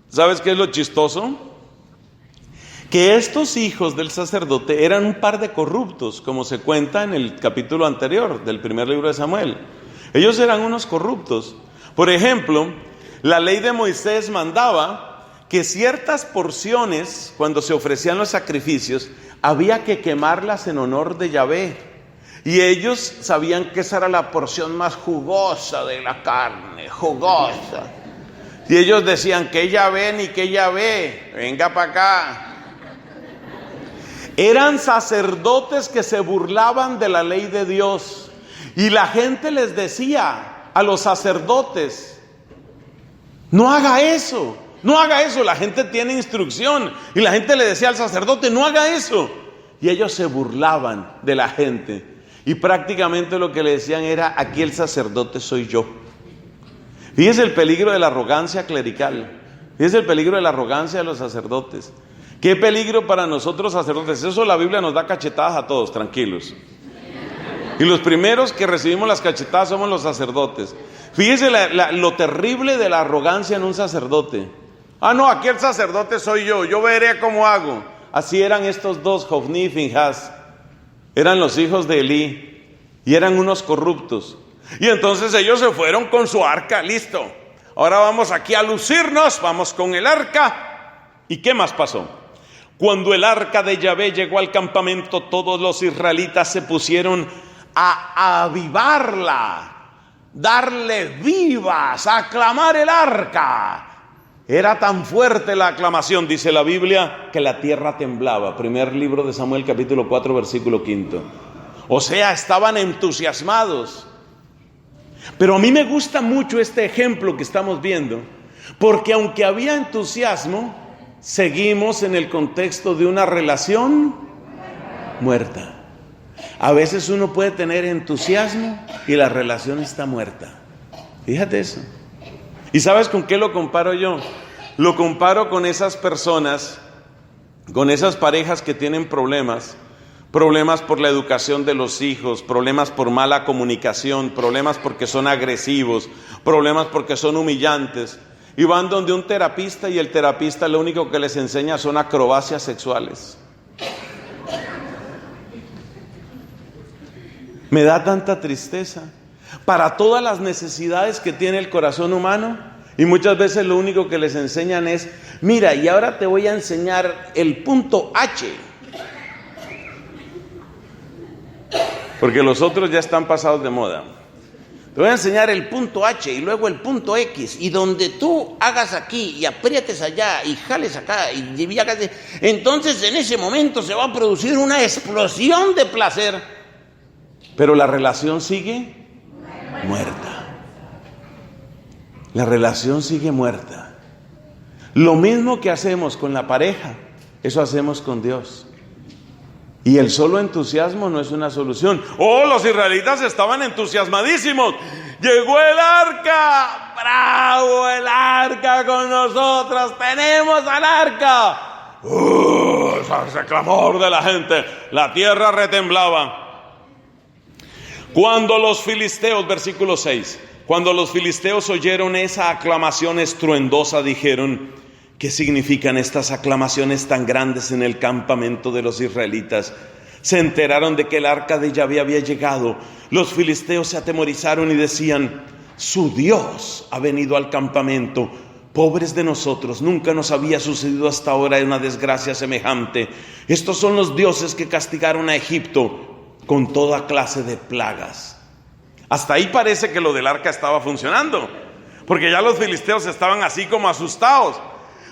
¿sabes qué es lo chistoso? Que estos hijos del sacerdote eran un par de corruptos, como se cuenta en el capítulo anterior del primer libro de Samuel. Ellos eran unos corruptos. Por ejemplo, la ley de Moisés mandaba que ciertas porciones, cuando se ofrecían los sacrificios, había que quemarlas en honor de Yahvé. Y ellos sabían que esa era la porción más jugosa de la carne, jugosa. Y ellos decían, que Yahvé ni que Yahvé, venga para acá. Eran sacerdotes que se burlaban de la ley de Dios. Y la gente les decía a los sacerdotes, no haga eso, no haga eso. La gente tiene instrucción y la gente le decía al sacerdote, no haga eso. Y ellos se burlaban de la gente. Y prácticamente lo que le decían era, aquí el sacerdote soy yo. Fíjese el peligro de la arrogancia clerical. Fíjese el peligro de la arrogancia de los sacerdotes. Qué peligro para nosotros sacerdotes. Eso la Biblia nos da cachetadas a todos, tranquilos. Y los primeros que recibimos las cachetadas somos los sacerdotes. Fíjese lo terrible de la arrogancia en un sacerdote. Ah, no, aquí el sacerdote soy yo veré cómo hago. Así eran estos dos, Jofní y Finhás. Eran los hijos de Elí y eran unos corruptos. Y entonces ellos se fueron con su arca, listo. Ahora vamos aquí a lucirnos, vamos con el arca. ¿Y qué más pasó? Cuando el arca de Yahvé llegó al campamento, todos los israelitas se pusieron a avivarla, darle vivas, a aclamar el arca. Era tan fuerte la aclamación, dice la Biblia, que la tierra temblaba. Primer libro de Samuel, capítulo 4, versículo 5. O sea, estaban entusiasmados. Pero a mí me gusta mucho este ejemplo que estamos viendo, porque aunque había entusiasmo, seguimos en el contexto de una relación muerta. A veces uno puede tener entusiasmo y la relación está muerta. Fíjate eso. ¿Y sabes con qué lo comparo yo? Lo comparo con esas personas, con esas parejas que tienen problemas por la educación de los hijos, problemas por mala comunicación, problemas porque son agresivos, problemas porque son humillantes. Y van donde un terapista y el terapista lo único que les enseña son acrobacias sexuales. Me da tanta tristeza para todas las necesidades que tiene el corazón humano, y muchas veces lo único que les enseñan es, mira, y ahora te voy a enseñar el punto H, porque los otros ya están pasados de moda. Te voy a enseñar el punto H y luego el punto X, y donde tú hagas aquí y aprietes allá y jales acá y hagas, entonces en ese momento se va a producir una explosión de placer. Pero la relación sigue muerta. La relación sigue muerta. Lo mismo que hacemos con la pareja, eso hacemos con Dios. Y el solo entusiasmo no es una solución. Oh, los israelitas estaban entusiasmadísimos. Llegó el arca. ¡Bravo, el arca con nosotros! ¡Tenemos al arca! Ese clamor de la gente. La tierra retemblaba. Cuando los filisteos, versículo 6, cuando los filisteos oyeron esa aclamación estruendosa, dijeron: ¿qué significan estas aclamaciones tan grandes en el campamento de los israelitas? Se enteraron de que el arca de Yahvé había llegado. Los filisteos se atemorizaron y decían: su Dios ha venido al campamento. Pobres de nosotros, nunca nos había sucedido hasta ahora una desgracia semejante. Estos son los dioses que castigaron a Egipto con toda clase de plagas. Hasta ahí parece que lo del arca estaba funcionando, porque ya los filisteos estaban así como asustados.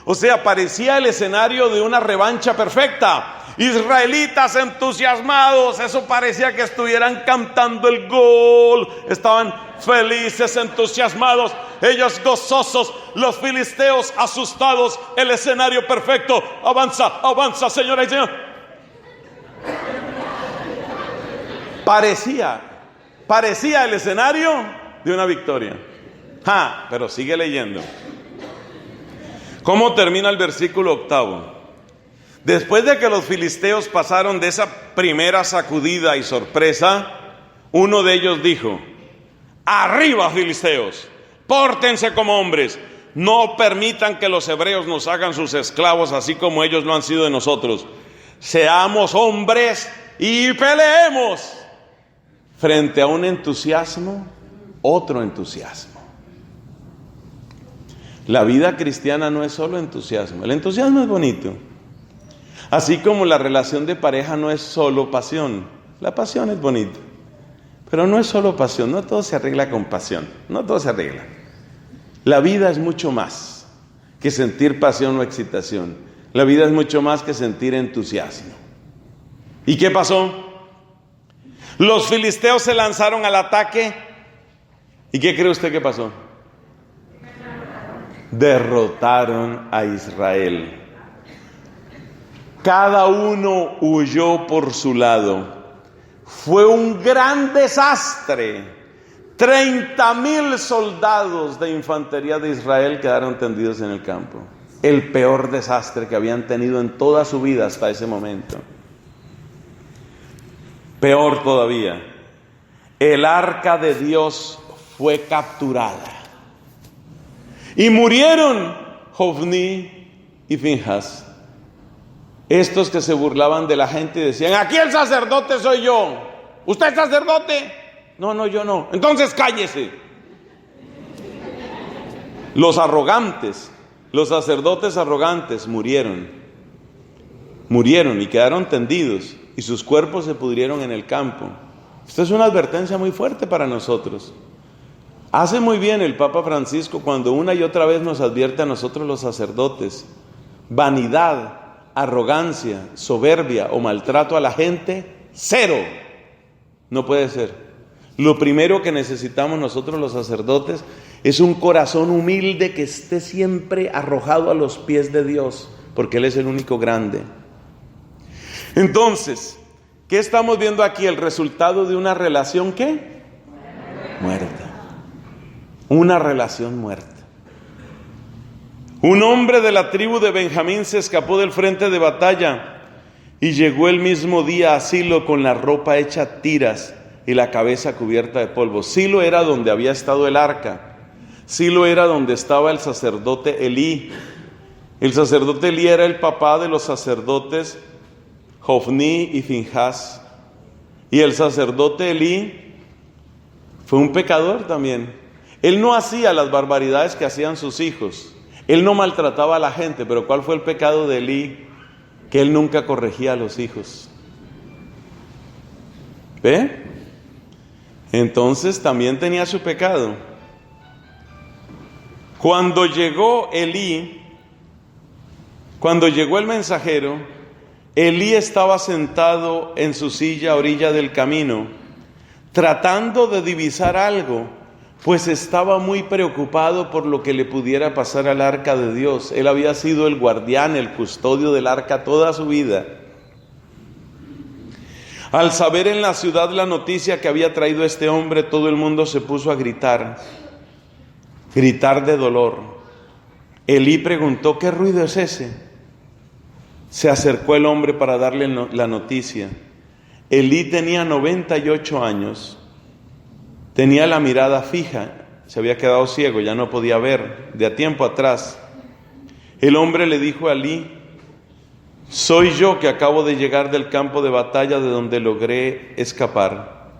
O sea, parecía el escenario de una revancha perfecta. Israelitas entusiasmados, eso parecía que estuvieran cantando el gol. Estaban felices, entusiasmados, ellos gozosos, los filisteos asustados. El escenario perfecto. Avanza, avanza, señora y señor. Parecía el escenario de una victoria. Pero sigue leyendo. ¿Cómo termina el versículo 8? Después de que los filisteos pasaron de esa primera sacudida y sorpresa, uno de ellos dijo: ¡arriba, filisteos! ¡Pórtense como hombres! No permitan que los hebreos nos hagan sus esclavos, así como ellos lo han sido de nosotros. Seamos hombres y peleemos. Frente a un entusiasmo, otro entusiasmo. La vida cristiana no es solo entusiasmo. El entusiasmo es bonito. Así como la relación de pareja no es solo pasión. La pasión es bonita, pero no es solo pasión. No todo se arregla con pasión. No todo se arregla. La vida es mucho más que sentir pasión o excitación. La vida es mucho más que sentir entusiasmo. ¿Y qué pasó? Los filisteos se lanzaron al ataque. ¿Y qué cree usted que pasó? Derrotaron a Israel. Cada uno huyó por su lado. Fue un gran desastre. 30,000 soldados de infantería de Israel quedaron tendidos en el campo. El peor desastre que habían tenido en toda su vida hasta ese momento. Peor todavía, el arca de Dios fue capturada. Y murieron Hofni y Finjas. Estos que se burlaban de la gente y decían: aquí el sacerdote soy yo. ¿Usted es sacerdote? No, yo no. Entonces cállese. Los arrogantes, los sacerdotes arrogantes murieron y quedaron tendidos y sus cuerpos se pudrieron en el campo. Esto es una advertencia muy fuerte para nosotros. Hace muy bien el Papa Francisco cuando una y otra vez nos advierte a nosotros los sacerdotes: vanidad, arrogancia, soberbia o maltrato a la gente, cero. No puede ser. Lo primero que necesitamos nosotros los sacerdotes es un corazón humilde que esté siempre arrojado a los pies de Dios, porque Él es el único grande. Entonces, ¿qué estamos viendo aquí? El resultado de una relación, ¿qué? Muerta. Una relación muerta. Un hombre de la tribu de Benjamín se escapó del frente de batalla y llegó el mismo día a Silo con la ropa hecha tiras y la cabeza cubierta de polvo. Silo era donde había estado el arca. Silo era donde estaba el sacerdote Elí. El sacerdote Elí era el papá de los sacerdotes Hofni y Finjas. Y el sacerdote Elí fue un pecador también. Él no hacía las barbaridades que hacían sus hijos. Él no maltrataba a la gente, pero ¿cuál fue el pecado de Elí? Que él nunca corregía a los hijos. ¿Ve? Entonces también tenía su pecado. Cuando llegó Elí, cuando llegó el mensajero, Elí estaba sentado en su silla a orilla del camino, tratando de divisar algo, pues estaba muy preocupado por lo que le pudiera pasar al arca de Dios. Él había sido el guardián, el custodio del arca toda su vida. Al saber en la ciudad la noticia que había traído este hombre, todo el mundo se puso a gritar de dolor. Elí preguntó: ¿qué ruido es ese? Se acercó el hombre para darle la noticia. Elí tenía 98 años, tenía la mirada fija, se había quedado ciego, ya no podía ver, de a tiempo atrás. El hombre le dijo a Elí: soy yo que acabo de llegar del campo de batalla de donde logré escapar.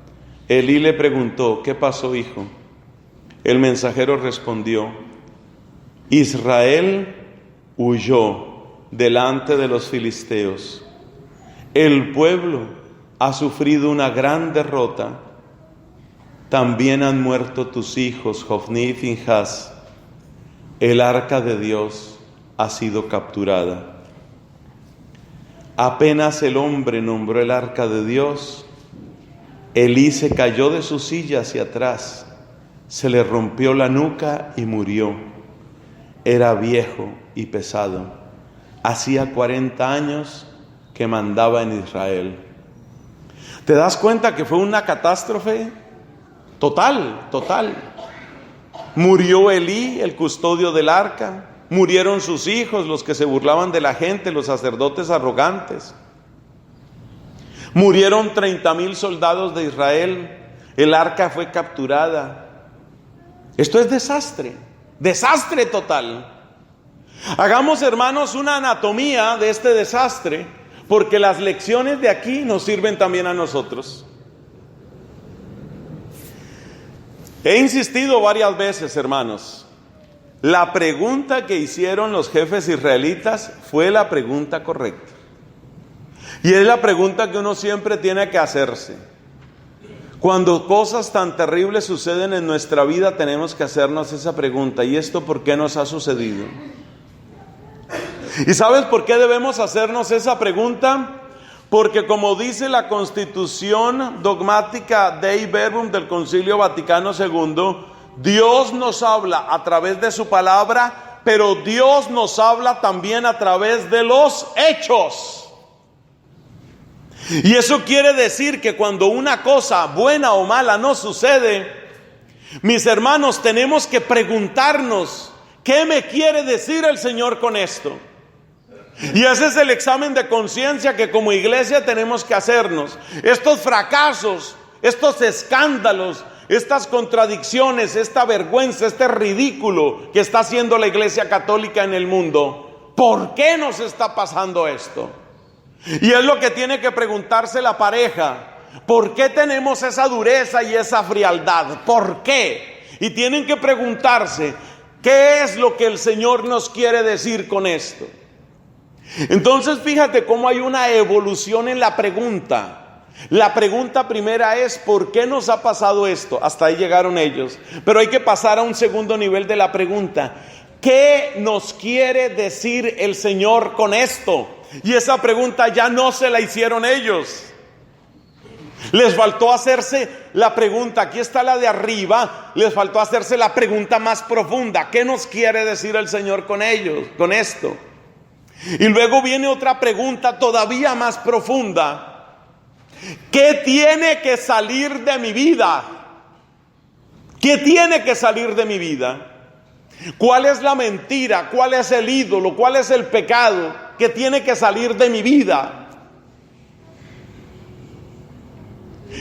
Elí le preguntó: ¿qué pasó, hijo? El mensajero respondió: Israel huyó delante de los filisteos. El pueblo ha sufrido una gran derrota. También han muerto tus hijos, Jofni y Finhas. El arca de Dios ha sido capturada. Apenas el hombre nombró el arca de Dios, Elí se cayó de su silla hacia atrás, se le rompió la nuca y murió. Era viejo y pesado. Hacía 40 años que mandaba en Israel. ¿Te das cuenta que fue una catástrofe? Total. Murió Elí, el custodio del arca. Murieron sus hijos, los que se burlaban de la gente, los sacerdotes arrogantes. Murieron 30,000 soldados de Israel. El arca fue capturada. Esto es desastre total. Hagamos, hermanos, una anatomía de este desastre, porque las lecciones de aquí nos sirven también a nosotros. He insistido varias veces, hermanos. La pregunta que hicieron los jefes israelitas fue la pregunta correcta. Y es la pregunta que uno siempre tiene que hacerse. Cuando cosas tan terribles suceden en nuestra vida, tenemos que hacernos esa pregunta: ¿y esto por qué nos ha sucedido? ¿Y sabes por qué debemos hacernos esa pregunta? Porque, como dice la Constitución Dogmática Dei Verbum del Concilio Vaticano II, Dios nos habla a través de su palabra, pero Dios nos habla también a través de los hechos. Y eso quiere decir que cuando una cosa buena o mala nos sucede, mis hermanos, tenemos que preguntarnos: ¿qué me quiere decir el Señor con esto? Y ese es el examen de conciencia que como iglesia tenemos que hacernos. Estos fracasos, estos escándalos, estas contradicciones, esta vergüenza, este ridículo que está haciendo la Iglesia Católica en el mundo, ¿por qué nos está pasando esto? Y es lo que tiene que preguntarse la pareja: ¿por qué tenemos esa dureza y esa frialdad? ¿Por qué? Y tienen que preguntarse: ¿qué es lo que el Señor nos quiere decir con esto? Entonces, fíjate cómo hay una evolución en la pregunta. La pregunta primera es: ¿por qué nos ha pasado esto? Hasta ahí llegaron ellos. Pero hay que pasar a un segundo nivel de la pregunta: ¿qué nos quiere decir el Señor con esto? Y esa pregunta ya no se la hicieron ellos. Les faltó hacerse la pregunta, aquí está la de arriba, les faltó hacerse la pregunta más profunda: ¿qué nos quiere decir el Señor con esto? Y luego viene otra pregunta todavía más profunda: ¿qué tiene que salir de mi vida? ¿Qué tiene que salir de mi vida? ¿Cuál es la mentira? ¿Cuál es el ídolo? ¿Cuál es el pecado que tiene que salir de mi vida?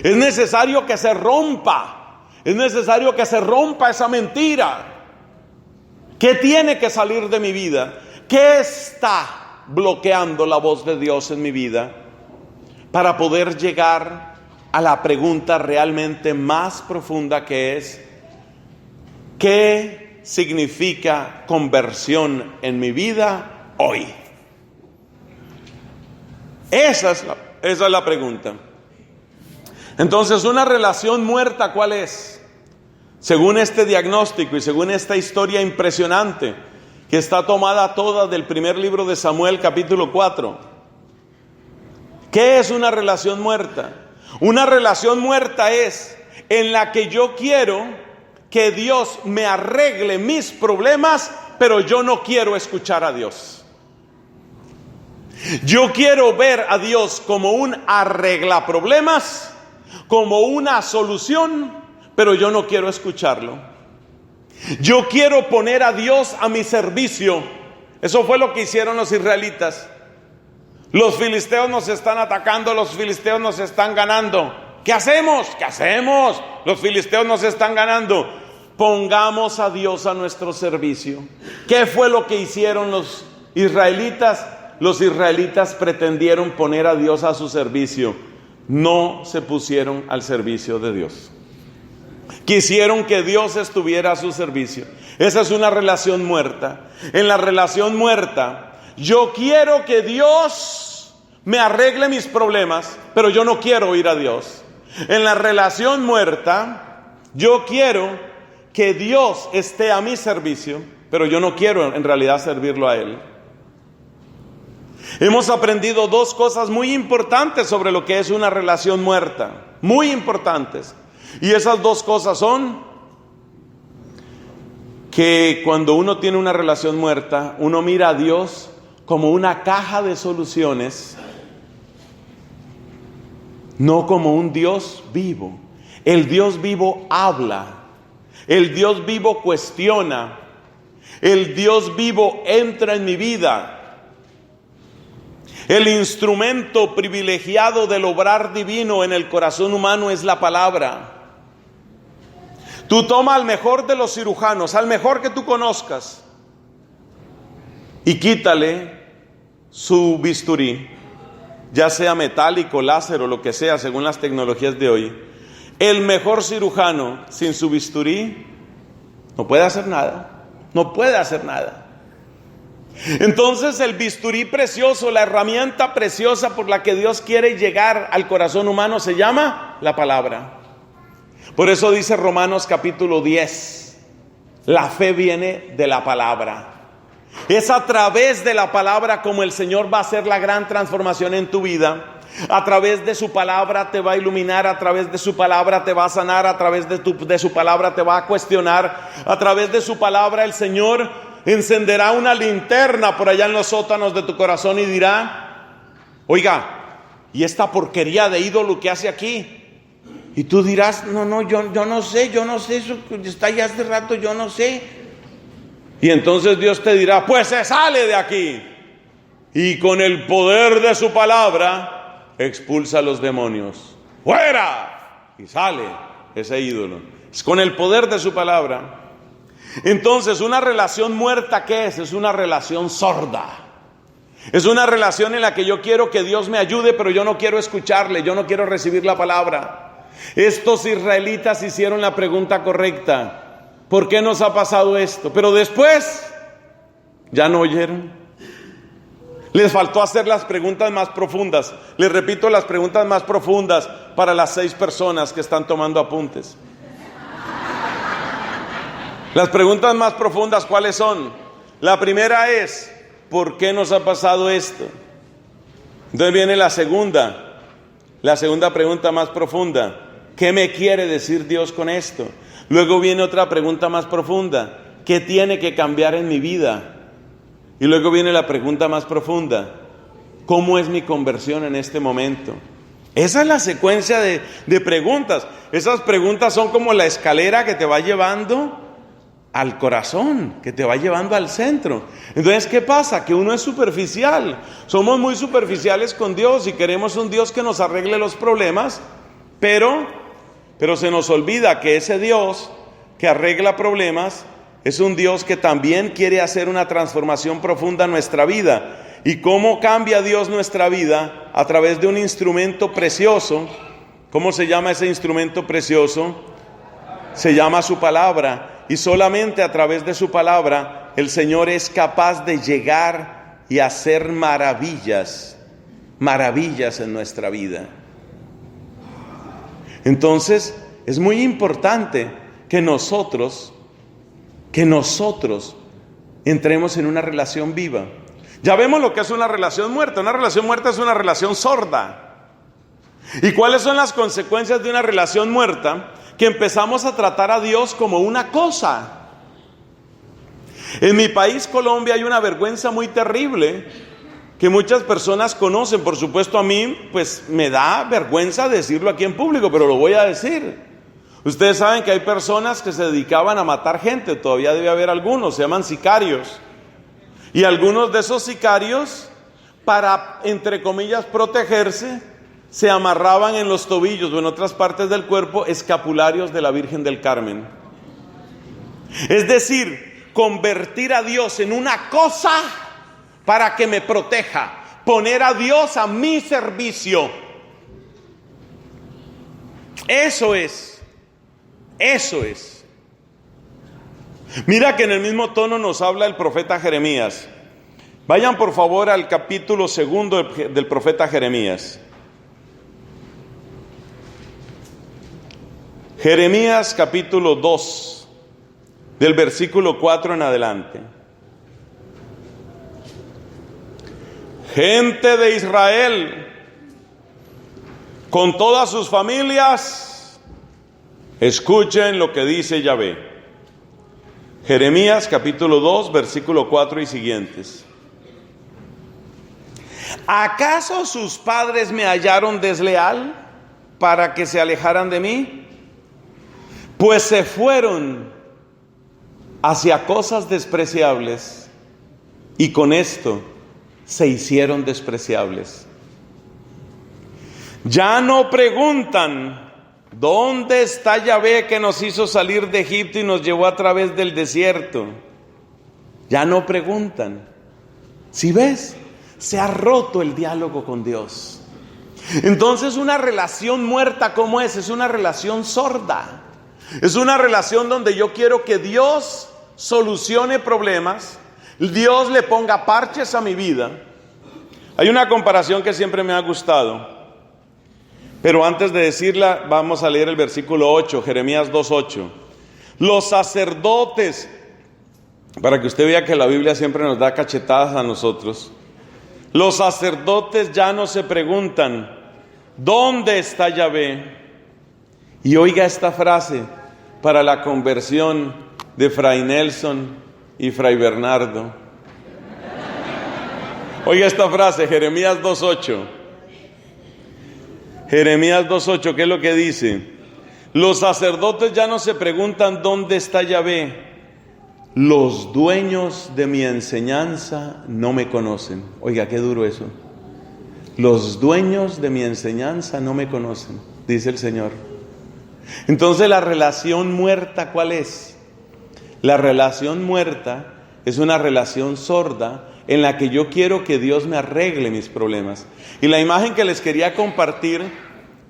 Es necesario que se rompa. Es necesario que se rompa esa mentira. ¿Qué tiene que salir de mi vida? ¿Qué está bloqueando la voz de Dios en mi vida para poder llegar a la pregunta realmente más profunda, que es: ¿qué significa conversión en mi vida hoy? Esa es la pregunta. Entonces, una relación muerta, ¿cuál es? Según este diagnóstico y según esta historia impresionante que está tomada toda del primer libro de Samuel, capítulo 4. ¿Qué es una relación muerta? Una relación muerta es en la que yo quiero que Dios me arregle mis problemas, pero yo no quiero escuchar a Dios. Yo quiero ver a Dios como un arregla problemas, como una solución, pero yo no quiero escucharlo. Yo quiero poner a Dios a mi servicio. Eso fue lo que hicieron los israelitas. Los filisteos nos están atacando, los filisteos nos están ganando. ¿Qué hacemos? ¿Qué hacemos? Los filisteos nos están ganando. Pongamos a Dios a nuestro servicio. ¿Qué fue lo que hicieron los israelitas? Los israelitas pretendieron poner a Dios a su servicio. No se pusieron al servicio de Dios. Quisieron que Dios estuviera a su servicio. Esa es una relación muerta. En la relación muerta, yo quiero que Dios me arregle mis problemas, pero yo no quiero oír a Dios. En la relación muerta, yo quiero que Dios esté a mi servicio, pero yo no quiero en realidad servirlo a Él. Hemos aprendido dos cosas muy importantes sobre lo que es una relación muerta, muy importantes. Y esas dos cosas son que cuando uno tiene una relación muerta, uno mira a Dios como una caja de soluciones, no como un Dios vivo. El Dios vivo habla, el Dios vivo cuestiona, el Dios vivo entra en mi vida. El instrumento privilegiado del obrar divino en el corazón humano es la palabra. Tú toma al mejor de los cirujanos, al mejor que tú conozcas, y quítale su bisturí, ya sea metálico, láser o lo que sea, según las tecnologías de hoy. El mejor cirujano sin su bisturí no puede hacer nada, no puede hacer nada. Entonces el bisturí precioso, la herramienta preciosa por la que Dios quiere llegar al corazón humano se llama la palabra. Por eso dice Romanos capítulo 10, la fe viene de la palabra. Es a través de la palabra como el Señor va a hacer la gran transformación en tu vida. A través de su palabra te va a iluminar, a través de su palabra te va a sanar, a través de su palabra te va a cuestionar, a través de su palabra el Señor encenderá una linterna por allá en los sótanos de tu corazón y dirá: oiga, ¿y esta porquería de ídolo que hace aquí? Y tú dirás: yo no sé, eso está ya hace rato, yo no sé. Y entonces Dios te dirá: pues se sale de aquí. Y con el poder de su palabra expulsa a los demonios. ¡Fuera! Y sale ese ídolo. Es con el poder de su palabra. Entonces, una relación muerta, ¿qué es? Es una relación sorda. Es una relación en la que yo quiero que Dios me ayude, pero yo no quiero escucharle, yo no quiero recibir la palabra. Estos israelitas hicieron la pregunta correcta: ¿por qué nos ha pasado esto? Pero después, ya no oyeron. Les faltó hacer las preguntas más profundas. Les repito, las preguntas más profundas para las 6 personas que están tomando apuntes. Las preguntas más profundas, ¿cuáles son? La primera es: ¿por qué nos ha pasado esto? Entonces viene la segunda pregunta más profunda: ¿qué me quiere decir Dios con esto? Luego viene otra pregunta más profunda: ¿qué tiene que cambiar en mi vida? Y luego viene la pregunta más profunda: ¿cómo es mi conversión en este momento? Esa es la secuencia de preguntas. Esas preguntas son como la escalera que te va llevando al corazón, que te va llevando al centro. Entonces, ¿qué pasa? Que uno es superficial. Somos muy superficiales con Dios y queremos un Dios que nos arregle los problemas, pero se nos olvida que ese Dios que arregla problemas es un Dios que también quiere hacer una transformación profunda en nuestra vida. ¿Y cómo cambia Dios nuestra vida? A través de un instrumento precioso. ¿Cómo se llama ese instrumento precioso? Se llama su palabra. Y solamente a través de su palabra el Señor es capaz de llegar y hacer maravillas en nuestra vida. Entonces es muy importante que nosotros entremos en una relación viva. Ya vemos lo que es una relación muerta. Una relación muerta es una relación sorda. ¿Y cuáles son las consecuencias de una relación muerta? que empezamos a tratar a Dios como una cosa. En mi país, Colombia, hay una vergüenza muy terrible que muchas personas conocen. Por supuesto, a mí pues me da vergüenza decirlo aquí en público, pero lo voy a decir. Ustedes saben que hay personas que se dedicaban a matar gente, todavía debe haber algunos, se llaman sicarios. Y algunos de esos sicarios, para, entre comillas, protegerse, se amarraban en los tobillos o en otras partes del cuerpo escapularios de la Virgen del Carmen. Es decir, convertir a Dios en una cosa para que me proteja, poner a Dios a mi servicio. Eso es. Mira que en el mismo tono nos habla el profeta Jeremías. Vayan por favor al capítulo 2 del profeta Jeremías. Jeremías capítulo 2, del versículo 4 en adelante. Gente de Israel, con todas sus familias, escuchen lo que dice Yahvé. Jeremías capítulo 2, versículo 4 y siguientes. ¿Acaso sus padres me hallaron desleal para que se alejaran de mí? Pues se fueron hacia cosas despreciables y con esto se hicieron despreciables. Ya no preguntan: ¿dónde está Yahvé que nos hizo salir de Egipto y nos llevó a través del desierto? Ya no preguntan. ¿Sí ves? Se ha roto el diálogo con Dios. Entonces, una relación muerta como es una relación sorda. Es una relación donde yo quiero que Dios solucione problemas, Dios le ponga parches a mi vida. Hay una comparación que siempre me ha gustado, pero antes de decirla vamos a leer el versículo 8, Jeremías 2:8. Los sacerdotes, para que usted vea que la Biblia siempre nos da cachetadas a nosotros. Los sacerdotes ya no se preguntan: ¿dónde está Yahvé? Y oiga esta frase para la conversión de Fray Nelson y Fray Bernardo. Oiga esta frase, Jeremías 2:8. Jeremías 2:8, ¿qué es lo que dice? Los sacerdotes ya no se preguntan: ¿dónde está Yahvé? Los dueños de mi enseñanza no me conocen. Oiga, qué duro eso. Los dueños de mi enseñanza no me conocen, dice el Señor. Entonces, la relación muerta, ¿cuál es? La relación muerta es una relación sorda en la que yo quiero que Dios me arregle mis problemas. Y la imagen que les quería compartir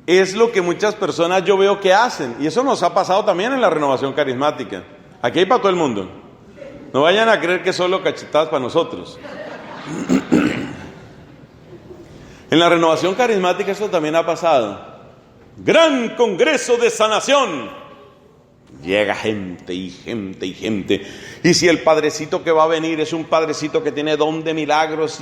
es lo que muchas personas yo veo que hacen. Y eso nos ha pasado también en la renovación carismática. Aquí hay para todo el mundo. No vayan a creer que solo cachetadas para nosotros. En la renovación carismática eso también ha pasado. Gran congreso de sanación. Llega gente y gente y gente. Y si el padrecito que va a venir es un padrecito que tiene don de milagros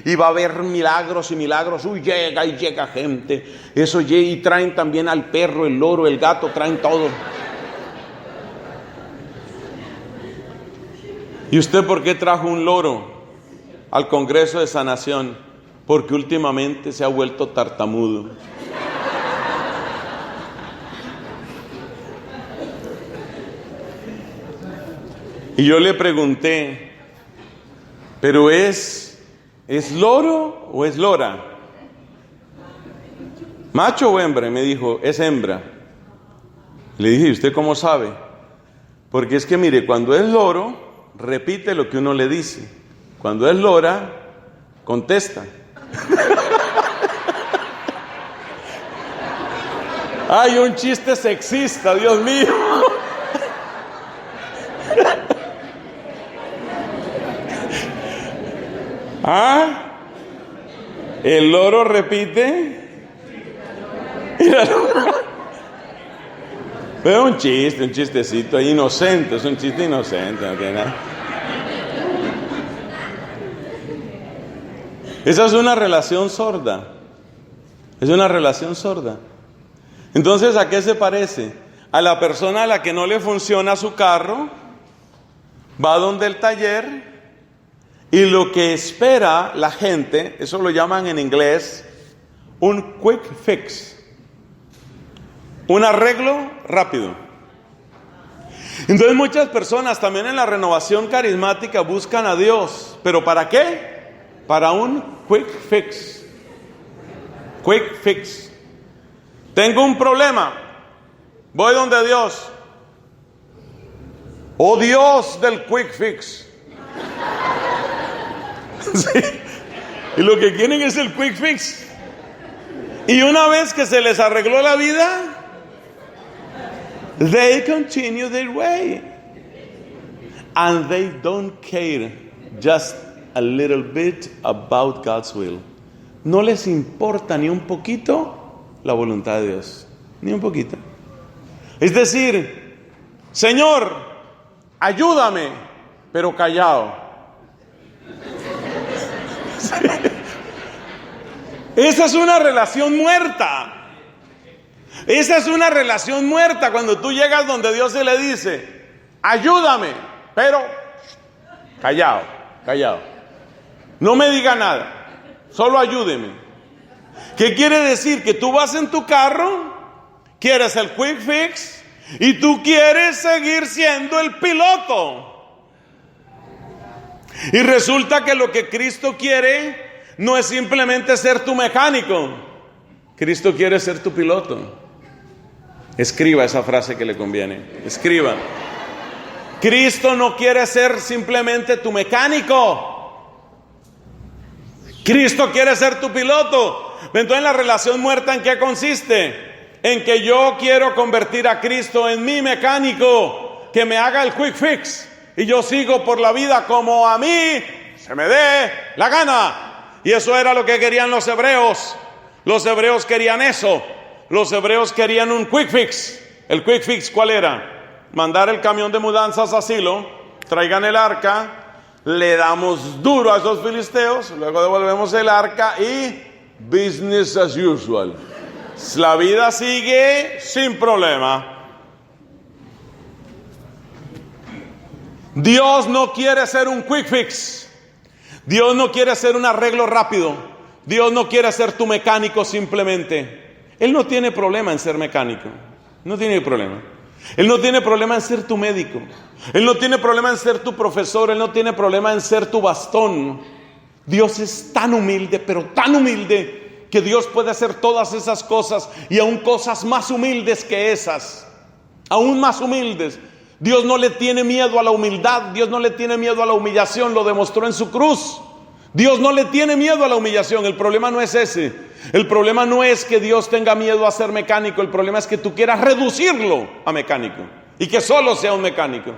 y va a haber milagros y milagros, llega y llega gente. Eso llega y traen también al perro, el loro, el gato, traen todo. ¿Y usted por qué trajo un loro al congreso de sanación? Porque últimamente se ha vuelto tartamudo. Y yo le pregunté: ¿pero es loro o es lora? ¿Macho o hembra? Y me dijo: es hembra. Le dije: ¿y usted cómo sabe? Porque es que mire, cuando es loro, repite lo que uno le dice. Cuando es lora, contesta. ¡Ay, un chiste sexista, Dios mío! ¿Ah? El loro repite. Pero un chistecito ahí inocente, es un chiste inocente, no tiene nada. Esa es una relación sorda. Es una relación sorda. Entonces, ¿a qué se parece? a la persona a la que no le funciona su carro, va donde el taller y lo que espera la gente, eso lo llaman en inglés un quick fix, un arreglo rápido. Entonces muchas personas también en la renovación carismática buscan a Dios, ¿pero para qué? Para un quick fix. Quick fix. Tengo un problema, voy donde Dios. Oh Dios del quick fix. Sí. Y lo que quieren es el quick fix. Y una vez que se les arregló la vida, they continue their way. And they don't care just a little bit about God's will. No les importa ni un poquito la voluntad de Dios. Ni un poquito. Es decir, Señor, ayúdame, pero callado. Sí. Esa es una relación muerta. Esa es una relación muerta cuando tú llegas donde Dios se le dice, ayúdame, pero callado, callado. No me diga nada, solo ayúdeme. ¿Qué quiere decir? Que tú vas en tu carro, quieres el quick fix y tú quieres seguir siendo el piloto. Y resulta que lo que Cristo quiere no es simplemente ser tu mecánico. Cristo quiere ser tu piloto. Escriba esa frase que le conviene. Escriba. Cristo no quiere ser simplemente tu mecánico. Cristo quiere ser tu piloto. Entonces la relación muerta, ¿en qué consiste? En que yo quiero convertir a Cristo en mi mecánico, que me haga el quick fix. Y yo sigo por la vida como a mí se me dé la gana. Y eso era lo que querían los hebreos. Los hebreos querían eso. Los hebreos querían un quick fix. ¿El quick fix cuál era? Mandar el camión de mudanzas a Silo, traigan el arca, le damos duro a esos filisteos, luego devolvemos el arca y business as usual. La vida sigue sin problema. Dios no quiere ser un quick fix. Dios no quiere ser un arreglo rápido. Dios no quiere ser tu mecánico simplemente. Él no tiene problema en ser mecánico. No tiene problema. Él no tiene problema en ser tu médico. Él no tiene problema en ser tu profesor. Él no tiene problema en ser tu bastón. Dios es tan humilde, pero tan humilde, que Dios puede hacer todas esas cosas y aún cosas más humildes que esas. Aún más humildes. Dios no le tiene miedo a la humildad. Dios no le tiene miedo a la humillación. Lo demostró en su cruz. Dios no le tiene miedo a la humillación. El problema no es ese. El problema no es que Dios tenga miedo a ser mecánico. El problema es que tú quieras reducirlo a mecánico y que solo sea un mecánico.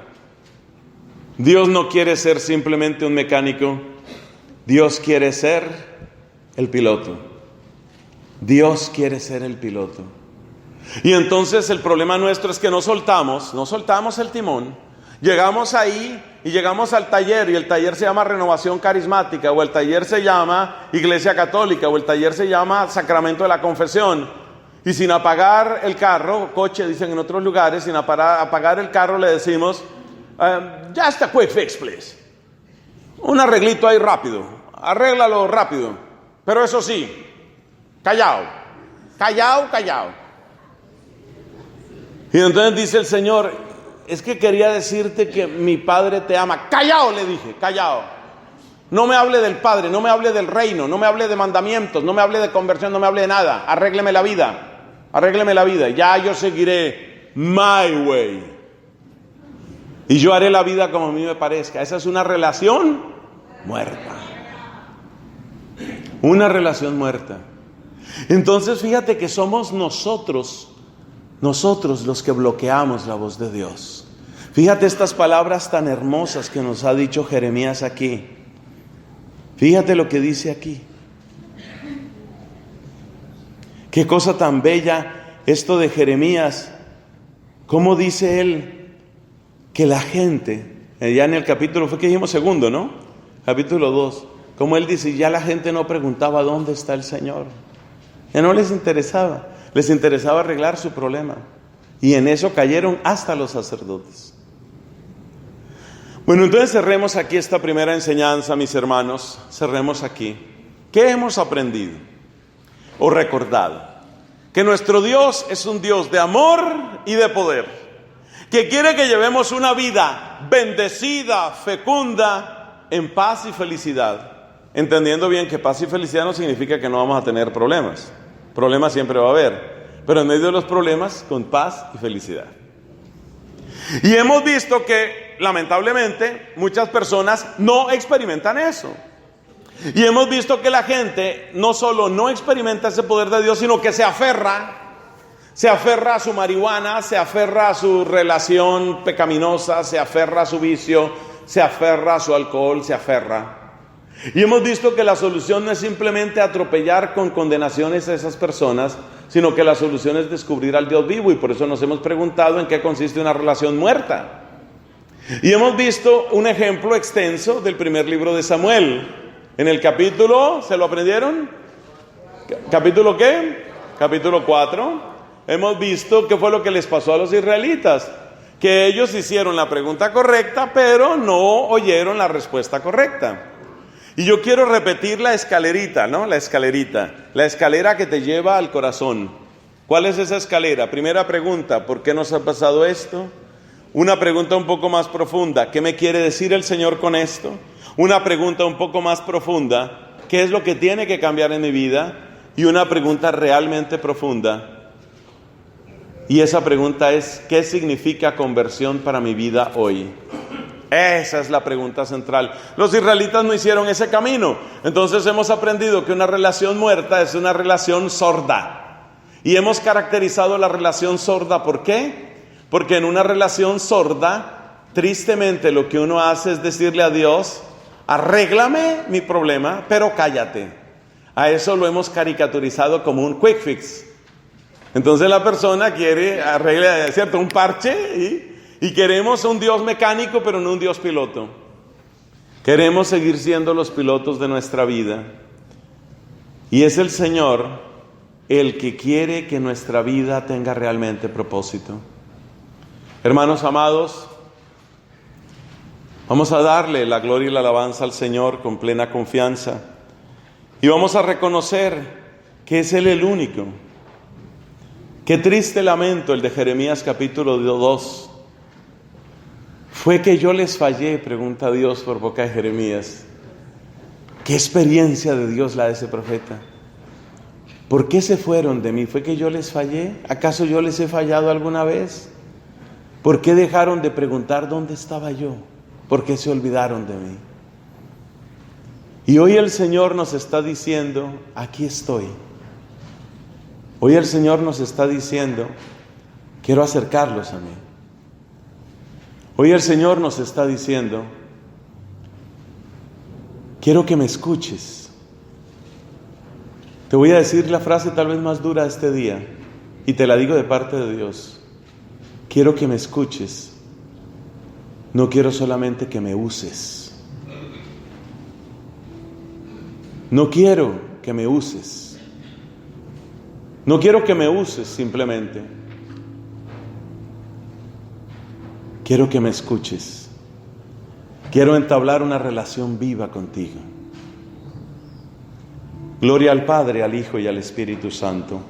Dios no quiere ser simplemente un mecánico. Dios quiere ser el piloto. Dios quiere ser el piloto. Y entonces el problema nuestro es que no soltamos el timón. Llegamos ahí y llegamos al taller, y el taller se llama Renovación Carismática, o el taller se llama Iglesia Católica, o el taller se llama Sacramento de la Confesión. Y sin apagar el carro, coche dicen en otros lugares, sin apagar el carro le decimos, just a quick fix please. Un arreglito ahí rápido, arréglalo rápido. Pero eso sí, callado, callado, callado. Y entonces dice el Señor, es que quería decirte que mi Padre te ama. Callado, le dije, callado. No me hable del Padre, no me hable del reino, no me hable de mandamientos, no me hable de conversión, no me hable de nada. Arrégleme la vida. Ya yo seguiré my way. Y yo haré la vida como a mí me parezca. Esa es una relación muerta. Una relación muerta. Entonces fíjate que somos nosotros los que bloqueamos la voz de Dios. Fíjate estas palabras tan hermosas que nos ha dicho Jeremías aquí. Fíjate lo que dice aquí. Qué cosa tan bella esto de Jeremías. ¿Cómo dice él que la gente, ya en el capítulo, fue que dijimos segundo, ¿no? Capítulo 2. Como él dice, ya la gente no preguntaba dónde está el Señor. Ya no les interesaba. Les interesaba arreglar su problema. Y en eso cayeron hasta los sacerdotes. Bueno, entonces cerremos aquí esta primera enseñanza, mis hermanos. Cerremos aquí. ¿Qué hemos aprendido o recordado? Que nuestro Dios es un Dios de amor y de poder, que quiere que llevemos una vida bendecida, fecunda, en paz y felicidad. Entendiendo bien que paz y felicidad no significa que no vamos a tener problemas. Problemas siempre va a haber, pero en medio de los problemas, con paz y felicidad. Y hemos visto que, lamentablemente, muchas personas no experimentan eso. Y hemos visto que la gente no solo no experimenta ese poder de Dios, sino que se aferra a su marihuana, se aferra a su relación pecaminosa, se aferra a su vicio, se aferra a su alcohol, se aferra. Y hemos visto que la solución no es simplemente atropellar con condenaciones a esas personas, sino que la solución es descubrir al Dios vivo, y por eso nos hemos preguntado en qué consiste una relación muerta. Y hemos visto un ejemplo extenso del primer libro de Samuel. En el capítulo, ¿se lo aprendieron? ¿Capítulo qué? Capítulo 4. Hemos visto qué fue lo que les pasó a los israelitas. Que ellos hicieron la pregunta correcta, pero no oyeron la respuesta correcta. Y yo quiero repetir la escalerita, ¿no? La escalera que te lleva al corazón. ¿Cuál es esa escalera? Primera pregunta, ¿por qué nos ha pasado esto? Una pregunta un poco más profunda, ¿qué me quiere decir el Señor con esto? Una pregunta un poco más profunda, ¿qué es lo que tiene que cambiar en mi vida? Y una pregunta realmente profunda. Y esa pregunta es, ¿qué significa conversión para mi vida hoy? Esa es la pregunta central. Los israelitas no hicieron ese camino. Entonces hemos aprendido que una relación muerta es una relación sorda. Y hemos caracterizado la relación sorda, ¿por qué? Porque en una relación sorda, tristemente lo que uno hace es decirle a Dios, arréglame mi problema, pero cállate. A eso lo hemos caricaturizado como un quick fix. Entonces la persona quiere arreglar, ¿cierto?, un parche y queremos un Dios mecánico, pero no un Dios piloto. Queremos seguir siendo los pilotos de nuestra vida. Y es el Señor el que quiere que nuestra vida tenga realmente propósito. Hermanos amados, vamos a darle la gloria y la alabanza al Señor con plena confianza. Y vamos a reconocer que es Él el único. Qué triste lamento el de Jeremías capítulo 2. Fue que yo les fallé, pregunta Dios por boca de Jeremías. Qué experiencia de Dios la de ese profeta. ¿Por qué se fueron de mí? ¿Fue que yo les fallé? ¿Acaso yo les he fallado alguna vez? ¿Por qué dejaron de preguntar dónde estaba yo? ¿Por qué se olvidaron de mí? Y hoy el Señor nos está diciendo, aquí estoy. Hoy el Señor nos está diciendo, quiero acercarlos a mí. Hoy el Señor nos está diciendo, quiero que me escuches. Te voy a decir la frase tal vez más dura de este día, y te la digo de parte de Dios. Quiero que me escuches. No quiero solamente que me uses. No quiero que me uses. No quiero que me uses simplemente. Quiero que me escuches. Quiero entablar una relación viva contigo. Gloria al Padre, al Hijo y al Espíritu Santo.